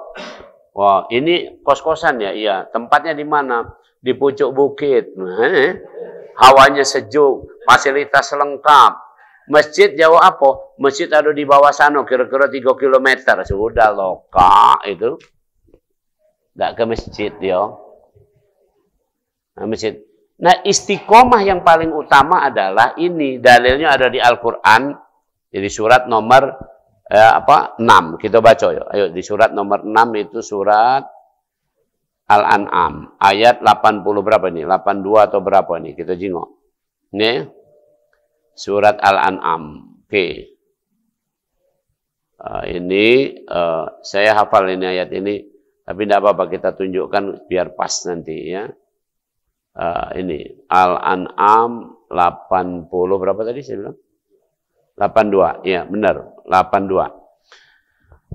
wah, ini kos-kosan ya? Iya. Tempatnya di mana? Di pucuk bukit. Nah, hawanya sejuk, fasilitas lengkap. Masjid jauh apa? Masjid ada di bawah sana, kira-kira 3 km. Sudah loh, Kak, itu. Tidak ke masjid, ya. Nah, masjid. Nah, istiqomah yang paling utama adalah ini. Dalilnya ada di Al-Quran. Jadi surat nomor 6. Kita baca yuk. Ayo di surat nomor 6 itu surat Al-An'am. Ayat 80 berapa ini? 82 atau berapa ini? Kita jingok. Ini surat Al-An'am. Oke. Ini saya hafal ini ayat ini. Tapi tidak apa-apa kita tunjukkan biar pas nanti ya. Ini Al-An'am 80 berapa tadi saya bilang? 82. Ya, benar. 82.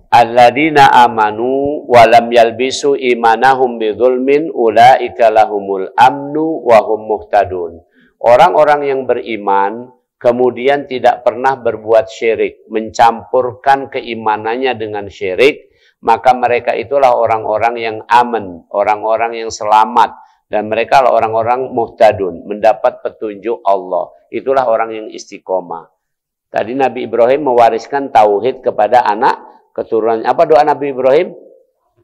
Alladzina amanu wa lam yalbisu imanahum bidzulmin ulaika lahumul amnu wa hum muhtadun. Orang-orang yang beriman kemudian tidak pernah berbuat syirik, mencampurkan keimanannya dengan syirik, maka mereka itulah orang-orang yang aman, orang-orang yang selamat, dan mereka adalah orang-orang muhtadun, mendapat petunjuk Allah. Itulah orang yang istiqomah. Tadi Nabi Ibrahim mewariskan tauhid kepada anak keturunan. Apa doa Nabi Ibrahim?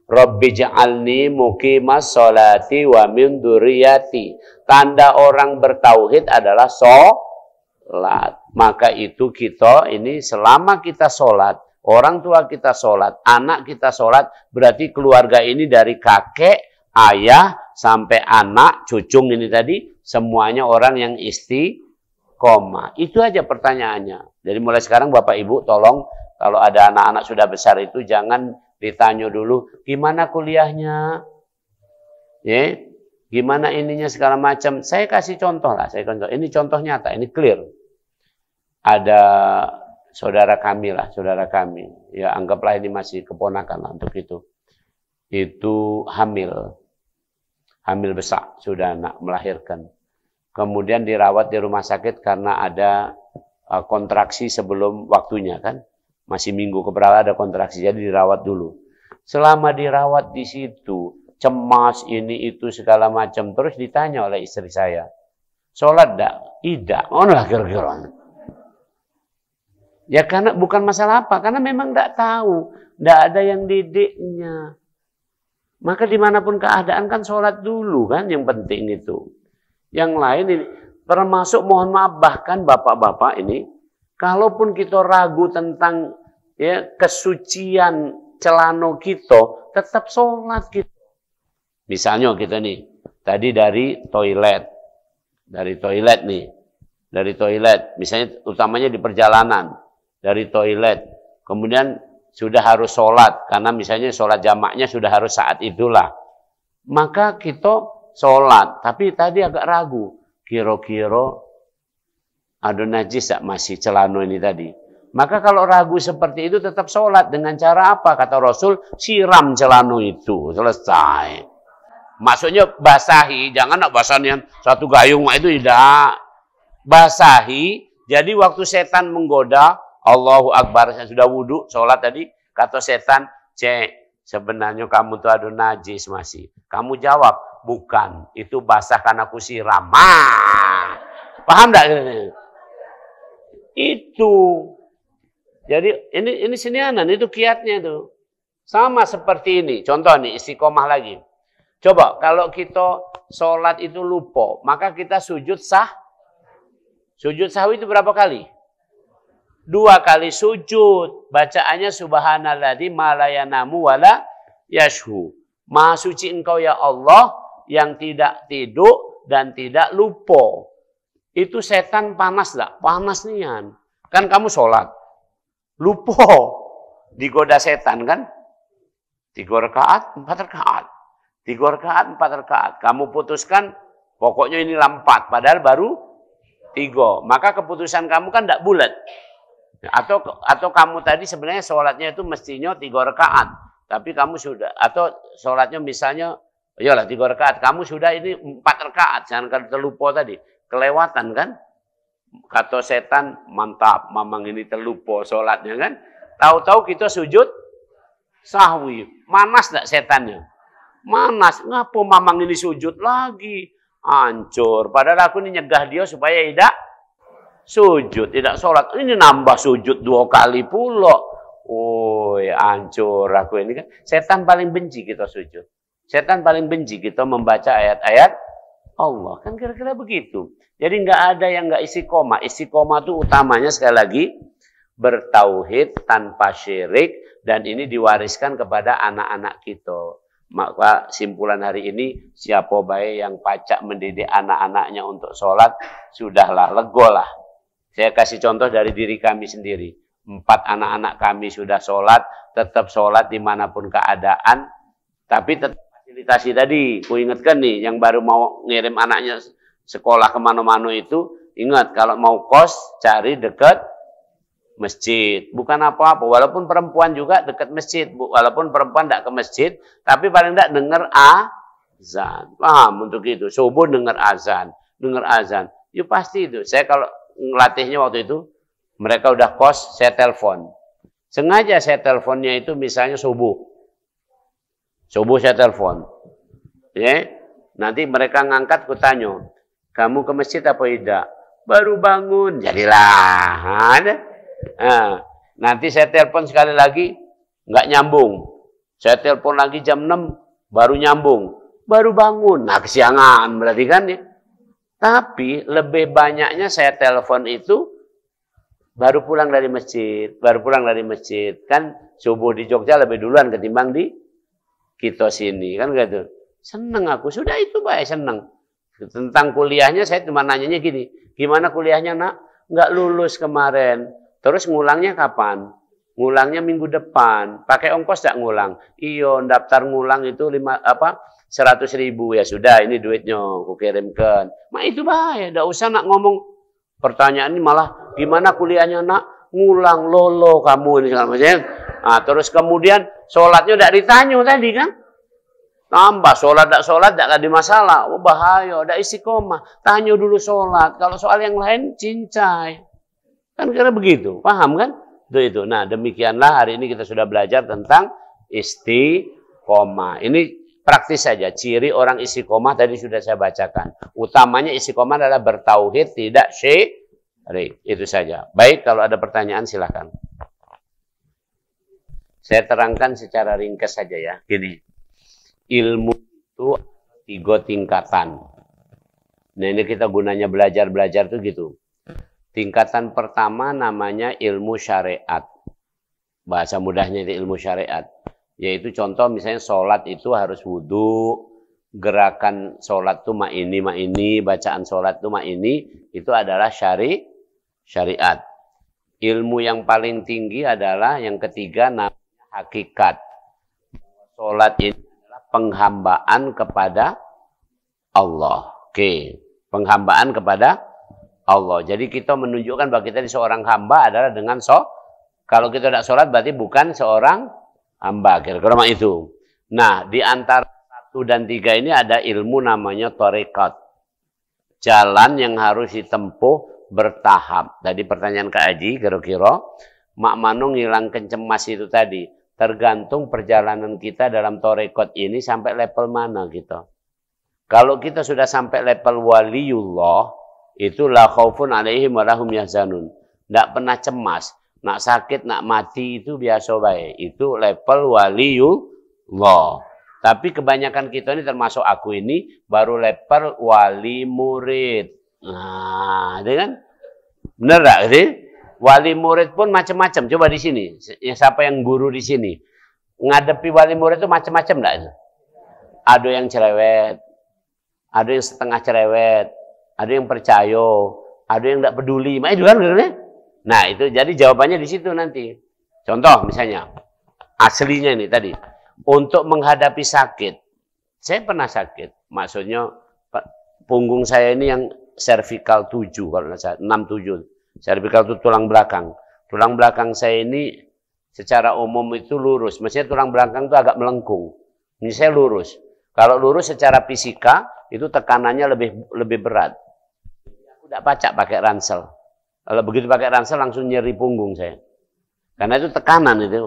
Rabbi ja'alni muqimas sholati wa min dzurriyyati. Tanda orang bertauhid adalah sholat. Maka itu kita ini selama kita sholat, orang tua kita sholat, anak kita sholat, berarti keluarga ini dari kakek, ayah, sampai anak, cucung ini tadi, semuanya orang yang istiqomah. Itu aja pertanyaannya. Jadi mulai sekarang Bapak Ibu tolong, kalau ada anak-anak sudah besar itu jangan ditanya dulu, gimana kuliahnya? Ya, gimana ininya segala macam. Saya kasih contoh lah, ini contoh nyata, ini clear. Ada saudara kami lah, saudara kami. Ya anggaplah ini masih keponakan lah untuk itu. Itu hamil besar, sudah anak melahirkan. Kemudian dirawat di rumah sakit karena ada kontraksi sebelum waktunya kan. Masih minggu keberapa ada kontraksi, jadi dirawat dulu. Selama dirawat di situ, cemas ini itu segala macam, terus ditanya oleh istri saya, sholat dak? Tidak. Oh lah kira-kira. Ya karena bukan masalah apa, karena memang tidak tahu, tidak ada yang didiknya. Maka dimanapun keadaan kan sholat dulu kan, yang penting itu. Yang lain ini, termasuk mohon maaf bahkan bapak-bapak ini, kalaupun kita ragu tentang ya kesucian celana kita, tetap sholat kita. Misalnya kita nih, tadi dari toilet misalnya utamanya di perjalanan, dari toilet, kemudian sudah harus sholat, karena misalnya sholat jamaknya sudah harus saat itulah. Maka kita sholat, tapi tadi agak ragu, kira-kira ada najis tak masih celana ini tadi. Maka kalau ragu seperti itu tetap sholat. Dengan cara apa? Kata Rasul, siram celana itu. Selesai. Maksudnya basahi. Jangan nak basahin satu gayung itu tidak. Basahi. Jadi waktu setan menggoda, Allahu Akbar, saya sudah wudhu, sholat tadi. Kata setan, cek, sebenarnya kamu tuh ada najis masih. Kamu jawab, bukan. Itu basah karena aku siram. Paham tak? Itu. Jadi ini sinianan, itu kiatnya itu. Sama seperti ini. Contoh nih, istiqomah lagi. Coba kalau kita sholat itu lupa, maka kita sujud sah. Sujud sahwi itu berapa kali? 2 kali sujud. Bacaannya subhanalladzi ma la yanamu wala yashhu. Maha suci engkau ya Allah yang tidak tidur dan tidak lupa. Itu setan panas lah, panas nian. Kan kamu sholat, lupa, digoda setan kan? 3 rakaat, 4 rakaat. 3 rakaat, 4 rakaat. Kamu putuskan, pokoknya ini 4, padahal baru 3. Maka keputusan kamu kan tidak bulat. Atau kamu tadi sebenarnya sholatnya itu mestinya 3 rakaat. Tapi kamu sudah, atau sholatnya misalnya, iyalah 3 rakaat. Kamu sudah ini 4 rakaat, jangan kalau terlupa tadi. Kelewatan kan? Kata setan, mantap, mamang ini terlupa sholatnya kan? Tahu-tahu kita sujud sahwi. Manas tak setannya? Manas. Ngapa mamang ini sujud lagi? Hancur. Padahal aku ini nyegah dia supaya tidak sujud, tidak sholat. Ini nambah sujud 2 kali pula. Woi, hancur aku ini kan. Setan paling benci kita sujud. Setan paling benci kita membaca ayat-ayat Allah. Kan kira-kira begitu. Jadi nggak ada yang nggak istiqomah. Istiqomah itu utamanya sekali lagi bertauhid tanpa syirik, dan ini diwariskan kepada anak-anak kita. Maka simpulan hari ini, siapa baik yang pacak mendidik anak-anaknya untuk sholat, sudahlah, legolah. Saya kasih contoh dari diri kami sendiri. 4 anak-anak kami sudah sholat, tetap sholat dimanapun keadaan, tapi tetap fasilitasi tadi. Ku ingatkan nih, yang baru mau ngirim anaknya sekolah kemana-mana itu, ingat kalau mau kos, cari dekat masjid. Bukan apa-apa, walaupun perempuan juga dekat masjid. Walaupun perempuan tidak ke masjid, tapi paling tidak dengar azan. Paham untuk itu? Subuh dengar azan. Dengar azan. Ya pasti itu. Saya kalau ngelatihnya waktu itu, mereka udah kos, saya telepon. Sengaja saya teleponnya itu misalnya subuh. Subuh saya telepon. Ya, nanti mereka ngangkat, kutanya, kamu ke masjid apa tidak? Baru bangun. Jadilah. Nah, nanti saya telepon sekali lagi, nggak nyambung. Saya telepon lagi jam 6, baru nyambung. Baru bangun. Nah, kesiangan berarti kan ya. Tapi lebih banyaknya saya telepon itu baru pulang dari masjid. Baru pulang dari masjid. Kan subuh di Jogja lebih duluan ketimbang di kita sini. Kan gitu. Seneng aku. Sudah itu baik, seneng. Tentang kuliahnya saya cuma nanyanya gini. Gimana kuliahnya nak? Nggak lulus kemarin. Terus ngulangnya kapan? Ngulangnya minggu depan. Pakai ongkos nggak ngulang? Iyo, daftar ngulang itu 100.000. Ya sudah, ini duitnya aku kirimkan. Mak itu bahaya. Nggak usah nak ngomong. Pertanyaan ini malah gimana kuliahnya nak? Ngulang lolo kamu ini segala macam. Nah, terus kemudian sholatnya tidak ditanya tadi kan? Tambah sholat tidak ada masalah. Oh bahaya, ada istiqomah. Tanya dulu sholat. Kalau soal yang lain cincai. Kan kira begitu, paham kan? Itu. Nah demikianlah hari ini kita sudah belajar tentang istiqomah. Ini praktis saja. Ciri orang istiqomah tadi sudah saya bacakan. Utamanya istiqomah adalah bertauhid, tidak syirik. Itu saja. Baik, kalau ada pertanyaan silahkan. Saya terangkan secara ringkas saja ya. Gini, ilmu itu 3 tingkatan. Nah ini kita gunanya belajar tuh gitu. Tingkatan pertama namanya ilmu syariat. Bahasa mudahnya itu ilmu syariat. Yaitu contoh misalnya sholat itu harus wudhu, gerakan sholat itu ini, bacaan sholat itu ini, itu adalah syariat. Ilmu yang paling tinggi adalah yang ketiga namanya hakikat. Sholat ini adalah penghambaan kepada Allah. Oke, penghambaan kepada Allah. Jadi kita menunjukkan bahwa kita seorang hamba adalah dengan kalau kita tidak sholat berarti bukan seorang hamba, kira-kira itu. Nah, di antara 1 dan 3 ini ada ilmu namanya thariqat. Jalan yang harus ditempuh bertahap. Tadi pertanyaan Kak Haji, kira-kira, Mak Mano ngilangkan cemas itu tadi. Tergantung perjalanan kita dalam thariqat ini sampai level mana kita. Kalau kita sudah sampai level waliullah, itu la khaufun alaihim wa lahum yahzanun. Tidak pernah cemas. Nak sakit, nak mati itu biasa baik. Itu level waliullah. Tapi kebanyakan kita ini termasuk aku ini baru level wali murid. Nah, itu kan? Benar enggak sih? Wali murid pun macam-macam. Coba di sini, siapa yang guru di sini? Ngadepi wali murid itu macam-macam enggak? Ada yang cerewet, ada yang setengah cerewet, ada yang percaya, ada yang enggak peduli. Itu kan benar. Nah, itu jadi jawabannya di situ nanti. Contoh misalnya, aslinya ini tadi. Untuk menghadapi sakit. Saya pernah sakit. Maksudnya, punggung saya ini yang cervical 7, kalau nggak salah, 6-7. Cervical itu tulang belakang. Tulang belakang saya ini secara umum itu lurus. Maksudnya tulang belakang itu agak melengkung. Ini saya lurus. Kalau lurus secara fisika, itu tekanannya lebih berat. Aku tidak pacak pakai ransel. Kalau begitu pakai ransel langsung nyeri punggung saya. Karena itu tekanan itu.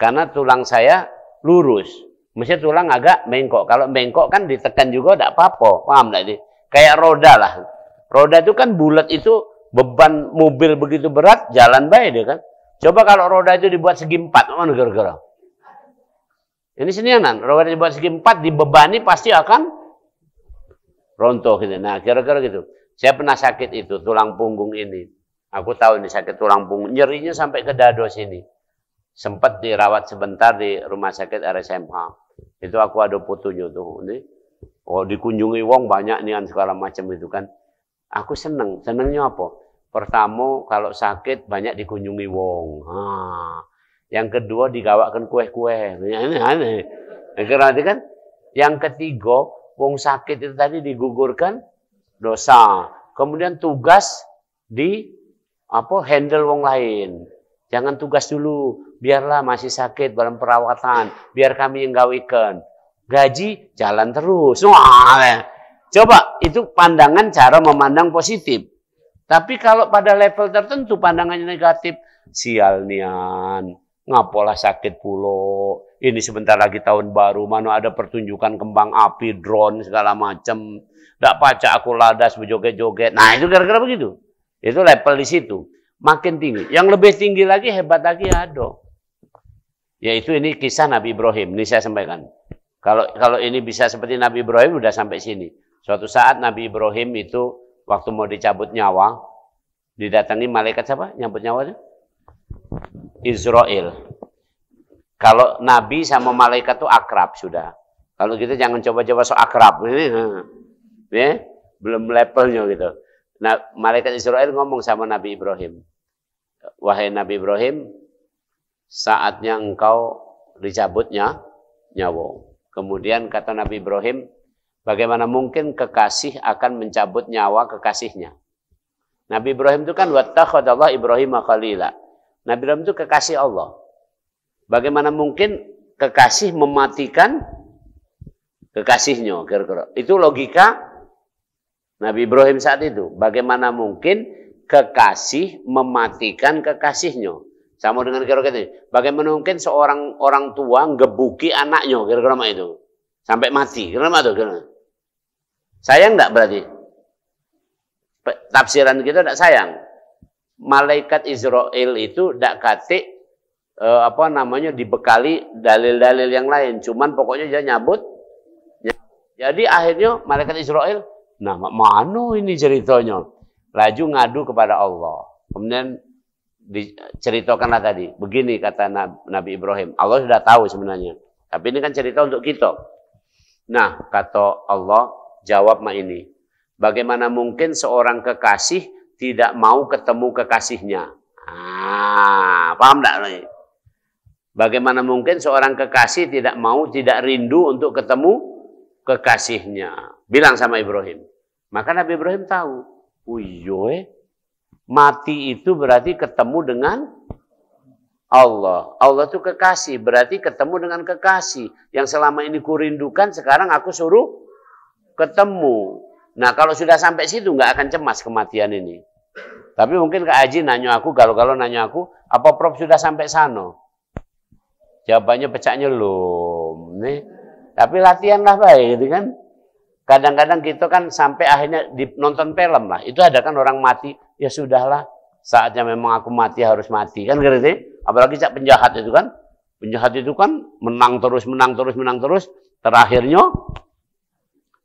Karena tulang saya lurus. Mestinya tulang agak bengkok. Kalau bengkok kan ditekan juga tidak apa-apa. Paham tidak? Kayak roda lah. Roda itu kan bulat itu beban mobil begitu berat, jalan baik dia kan. Coba kalau roda itu dibuat segi 4, mana gara-gara? Ini senianan. Roda dibuat segi 4, dibebani pasti akan rontoh gitu. Nah, kira-kira gitu. Saya pernah sakit itu, tulang punggung ini. Aku tahu ini sakit tulang punggung, nyerinya sampai ke dado sini. Sempat dirawat sebentar di rumah sakit RSMH. Itu aku ada fotonya tuh. Ini. Oh, dikunjungi wong banyak nih segala macam itu kan. Aku seneng. Senengnya apa? Pertama, kalau sakit banyak dikunjungi wong. Yang kedua, digawakkan kue-kue. Ini aneh. Nanti kan. Yang ketiga, wong sakit itu tadi digugurkan dosa. Kemudian tugas handle wong lain. Jangan tugas dulu. Biarlah masih sakit dalam perawatan. Biar kami yang gawikan. Gaji jalan terus. Wah, coba itu pandangan cara memandang positif. Tapi kalau pada level tertentu pandangannya negatif, sial nian, ngapolah sakit pulo. Ini sebentar lagi tahun baru, mana ada pertunjukan kembang api, drone segala macam. Ndak pacak aku ladas berjoget-joget. Nah, itu gara-gara begitu. Itu level di situ. Makin tinggi. Yang lebih tinggi lagi, hebat lagi ada. Yaitu ini kisah Nabi Ibrahim. Ini saya sampaikan. Kalau ini bisa seperti Nabi Ibrahim, udah sampai sini. Suatu saat Nabi Ibrahim itu waktu mau dicabut nyawa, didatangi malaikat siapa? Nyabut nyawa itu? Israel. Kalau Nabi sama malaikat itu akrab sudah. Kalau gitu jangan coba-coba so akrab. Ya, belum levelnya gitu. Nah, malaikat Israel ngomong sama Nabi Ibrahim. Wahai Nabi Ibrahim, saatnya engkau dicabutnya nyawa. Kemudian kata Nabi Ibrahim, bagaimana mungkin kekasih akan mencabut nyawa kekasihnya? Nabi Ibrahim itu kan wattakhadallahu Ibrahim khalila. Nabi Ibrahim itu kekasih Allah. Bagaimana mungkin kekasih mematikan kekasihnya? Kira-kira. Itu logika Nabi Ibrahim saat itu. Bagaimana mungkin kekasih mematikan kekasihnya? Sama dengan kira-kira ini. Bagaimana mungkin seorang orang tua ngebuki anaknya, kira-kira itu. Sampai mati, kira-kira itu. Kira-kira. Sayang enggak berarti? Tafsiran kita enggak sayang. Malaikat Israel itu enggak kate, dibekali dalil-dalil yang lain. Cuman pokoknya dia nyabut. Jadi akhirnya malaikat Israel, nah mana ini ceritanya? Laju ngadu kepada Allah. Kemudian diceritakanlah tadi. Begini kata Nabi Ibrahim. Allah sudah tahu sebenarnya. Tapi ini kan cerita untuk kita. Nah, kata Allah, jawab ini. Bagaimana mungkin seorang kekasih tidak mau ketemu kekasihnya? Paham enggak? Bagaimana mungkin seorang kekasih tidak rindu untuk ketemu kekasihnya? Bilang sama Ibrahim. Maka Nabi Ibrahim tahu. Mati itu berarti ketemu dengan Allah. Allah itu kekasih, berarti ketemu dengan kekasih. Yang selama ini kurindukan, sekarang aku suruh ketemu. Nah, kalau sudah sampai situ, nggak akan cemas kematian ini. Tapi mungkin Kak Haji nanya aku, kalau nanya aku, apa Prof sudah sampai sana? Jawabannya pecahnya belum. Nih. Tapi latihan lah baik, gitu kan. Kadang-kadang kita kan sampai akhirnya nonton film lah. Itu ada kan orang mati, ya sudahlah. Saatnya memang aku mati harus mati. Kan gitu. Apalagi cak penjahat itu kan. Penjahat itu kan menang terus. Terakhirnya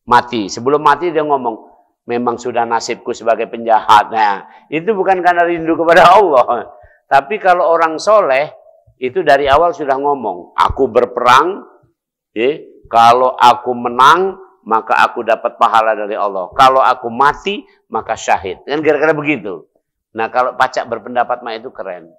mati. Sebelum mati dia ngomong, memang sudah nasibku sebagai penjahat. Nah, itu bukan karena rindu kepada Allah. Tapi kalau orang soleh, itu dari awal sudah ngomong, aku berperang, kalau aku menang, maka aku dapat pahala dari Allah. Kalau aku mati, maka syahid. Kan kira-kira begitu. Nah, kalau pacak berpendapat mah itu keren.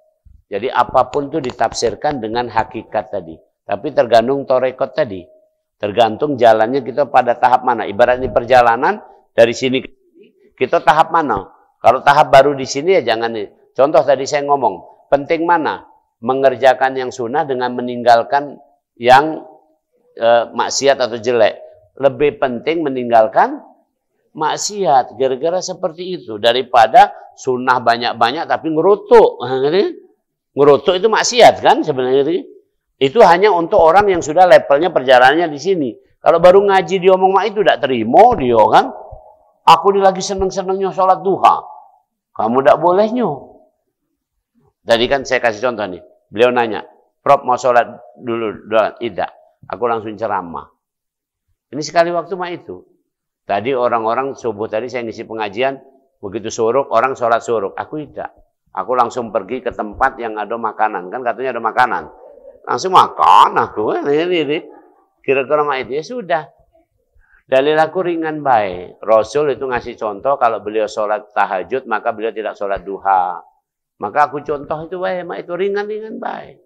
Jadi apapun itu ditafsirkan dengan hakikat tadi. Tapi tergantung torekot tadi. Tergantung jalannya kita pada tahap mana. Ibaratnya perjalanan dari sini ke sini, kita tahap mana. Kalau tahap baru di sini ya jangan nih. Contoh tadi saya ngomong, penting mana? Mengerjakan yang sunnah dengan meninggalkan yang maksiat atau jelek. Lebih penting meninggalkan maksiat. Gara-gara seperti itu. Daripada sunnah banyak-banyak tapi ngerutuk. Ngerutuk itu maksiat kan sebenarnya. Itu hanya untuk orang yang sudah levelnya perjalanannya di sini. Kalau baru ngaji diomong mak itu tidak terima dia kan. Aku ini lagi seneng-senengnya sholat duha. Kamu tidak bolehnya. Tadi kan saya kasih contoh nih. Beliau nanya, Prof mau sholat dulu? Tidak. Aku langsung ceramah. Ini sekali waktu mah itu. Tadi orang-orang subuh tadi saya ngisi pengajian, Begitu suruk, orang sholat suruk. Aku tidak. Aku langsung pergi ke tempat yang ada makanan. Kan katanya ada makanan. Langsung makan aku. Ini. Kira-kira itu ya sudah. Dalil aku ringan baik. Rasul itu ngasih contoh kalau beliau sholat tahajud, maka beliau tidak sholat duha. Maka aku contoh itu baik. Itu ringan-ringan baik.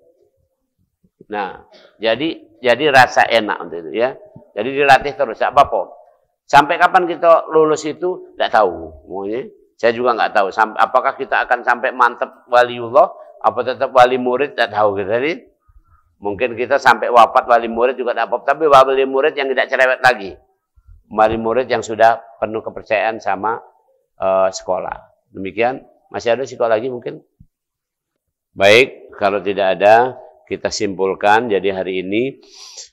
Nah, jadi rasa enak untuk itu ya. Jadi dilatih terus. Tidak apa-apa. Sampai kapan kita lulus itu tidak tahu. Maunya, saya juga nggak tahu. Apakah kita akan sampai mantap waliullah, apa tetap wali murid tidak tahu. Jadi mungkin kita sampai wafat wali murid juga tidak apa-apa. Tapi wali murid yang tidak cerewet lagi. Wali murid yang sudah penuh kepercayaan sama sekolah. Demikian. Masih ada sekolah lagi mungkin? Baik, kalau tidak ada, kita simpulkan. Jadi hari ini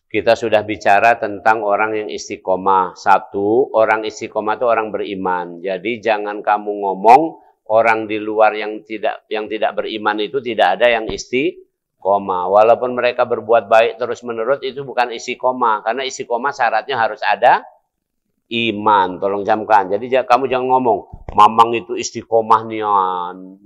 kita sudah bicara tentang orang yang istiqomah. Satu, orang istiqomah itu orang beriman. Jadi jangan kamu ngomong orang di luar yang tidak beriman itu tidak ada yang istiqomah. Walaupun mereka berbuat baik terus-menerus itu bukan istiqomah. Karena istiqomah syaratnya harus ada iman. Tolong camkan. Jadi kamu jangan ngomong, mamang itu istiqomah nian.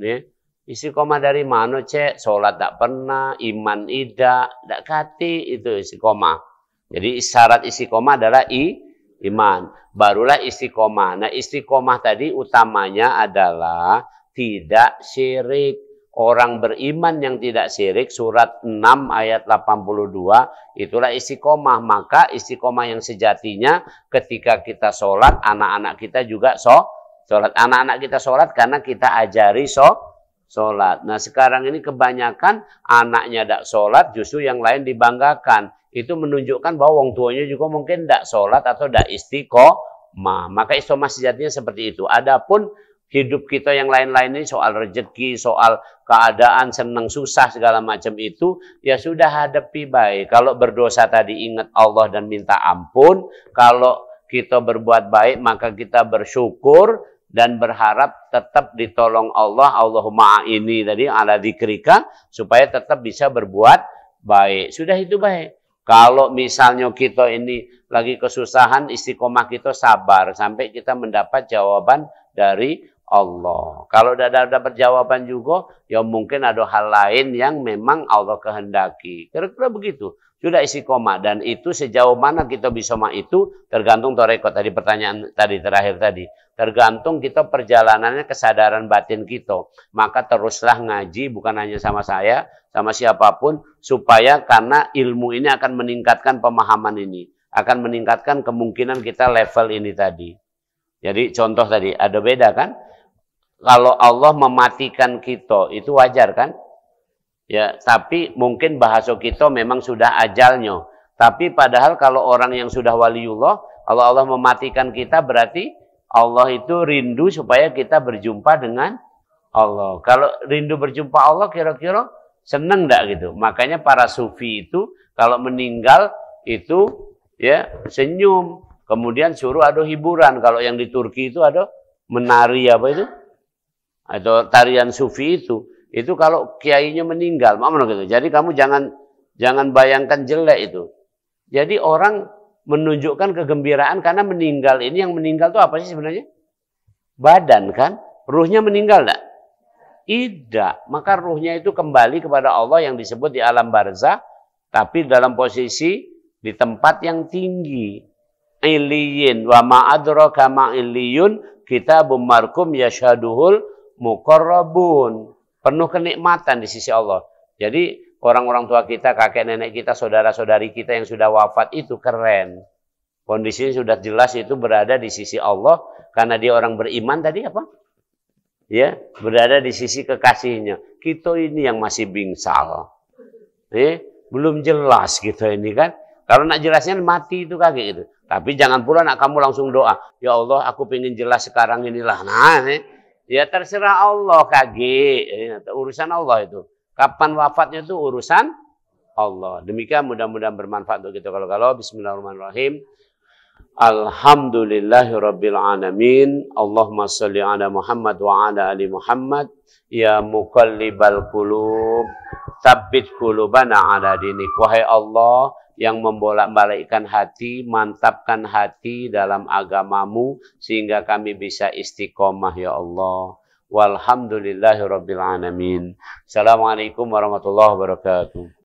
Istiqomah dari mana, Cek? Sholat tak pernah, iman tidak kati, itu istiqomah. Jadi syarat istiqomah adalah iman. Barulah istiqomah. Nah, istiqomah tadi utamanya adalah tidak syirik. Orang beriman yang tidak syirik, surat 6 ayat 82, itulah istiqomah. Maka istiqomah yang sejatinya ketika kita sholat, anak-anak kita juga sholat. Anak-anak kita sholat karena kita ajari sholat. Nah sekarang ini kebanyakan anaknya tidak sholat, justru yang lain dibanggakan. Itu menunjukkan bahwa orang tuanya juga mungkin tidak sholat atau tidak istiqomah. Maka istiqomah sejatinya seperti itu. Adapun hidup kita yang lain-lain ini soal rezeki, soal keadaan, senang, susah, segala macam itu, ya sudah hadapi baik. Kalau berdosa tadi ingat Allah dan minta ampun. Kalau kita berbuat baik maka kita bersyukur. Dan berharap tetap ditolong Allah, Allahumma ini tadi ala dzikrika, supaya tetap bisa berbuat baik. Sudah itu baik. Kalau misalnya kita ini lagi kesusahan, istiqomah kita sabar sampai kita mendapat jawaban dari Allah. Kalau tidak dapat jawaban juga, ya mungkin ada hal lain yang memang Allah kehendaki. Kira-kira begitu. Sudah istiqomah. Dan itu sejauh mana kita bisa itu tergantung torekot. Tadi pertanyaan tadi terakhir tadi. Tergantung kita perjalanannya kesadaran batin kita. Maka teruslah ngaji bukan hanya sama saya, sama siapapun. Supaya karena ilmu ini akan meningkatkan pemahaman ini. Akan meningkatkan kemungkinan kita level ini tadi. Jadi contoh tadi, ada beda kan? Kalau Allah mematikan kita, itu wajar kan? Ya, tapi mungkin bahasa kita memang sudah ajalnya. Tapi padahal kalau orang yang sudah waliullah, kalau Allah mematikan kita berarti Allah itu rindu supaya kita berjumpa dengan Allah. Kalau rindu berjumpa Allah kira-kira senang enggak gitu. Makanya para sufi itu kalau meninggal itu ya senyum. Kemudian suruh ada hiburan. Kalau yang di Turki itu ada menari apa itu? Atau tarian sufi itu. Itu kalau kiainya meninggal, gitu. Jadi kamu jangan bayangkan jelek itu. Jadi orang menunjukkan kegembiraan karena meninggal ini, yang meninggal itu apa sih sebenarnya? Badan kan? Ruhnya meninggal enggak? Tidak. Maka ruhnya itu kembali kepada Allah yang disebut di alam barzah, tapi dalam posisi di tempat yang tinggi. Iliyin wa ma adraka ma iliyun kitabum markum yashaduhul muqarrabun. Penuh kenikmatan di sisi Allah. Jadi orang-orang tua kita, kakek nenek kita, saudara-saudari kita yang sudah wafat itu keren. Kondisinya sudah jelas itu berada di sisi Allah. Karena dia orang beriman tadi apa? Ya, berada di sisi kekasihnya. Kita ini yang masih bingsal. Belum jelas gitu ini kan. Kalau nak jelasnya mati itu kakek itu. Tapi jangan pula nak kamu langsung doa. Ya Allah aku pengen jelas sekarang inilah. Nah ya terserah Allah kaki. Urusan Allah itu. Kapan wafatnya itu urusan Allah. Demikian mudah-mudahan bermanfaat untuk kita. Kalau bismillahirrahmanirrahim. Alhamdulillahirabbil alamin. Allahumma shalli ala Muhammad wa ala ali Muhammad. Ya muqallibal qulub, tsabbit qulubana ala dinik. Wahai Allah yang membolak-balikkan hati, mantapkan hati dalam agamamu sehingga kami bisa istiqomah ya Allah. Walhamdulillahirabbil alamin. Assalamualaikum warahmatullahi wabarakatuh.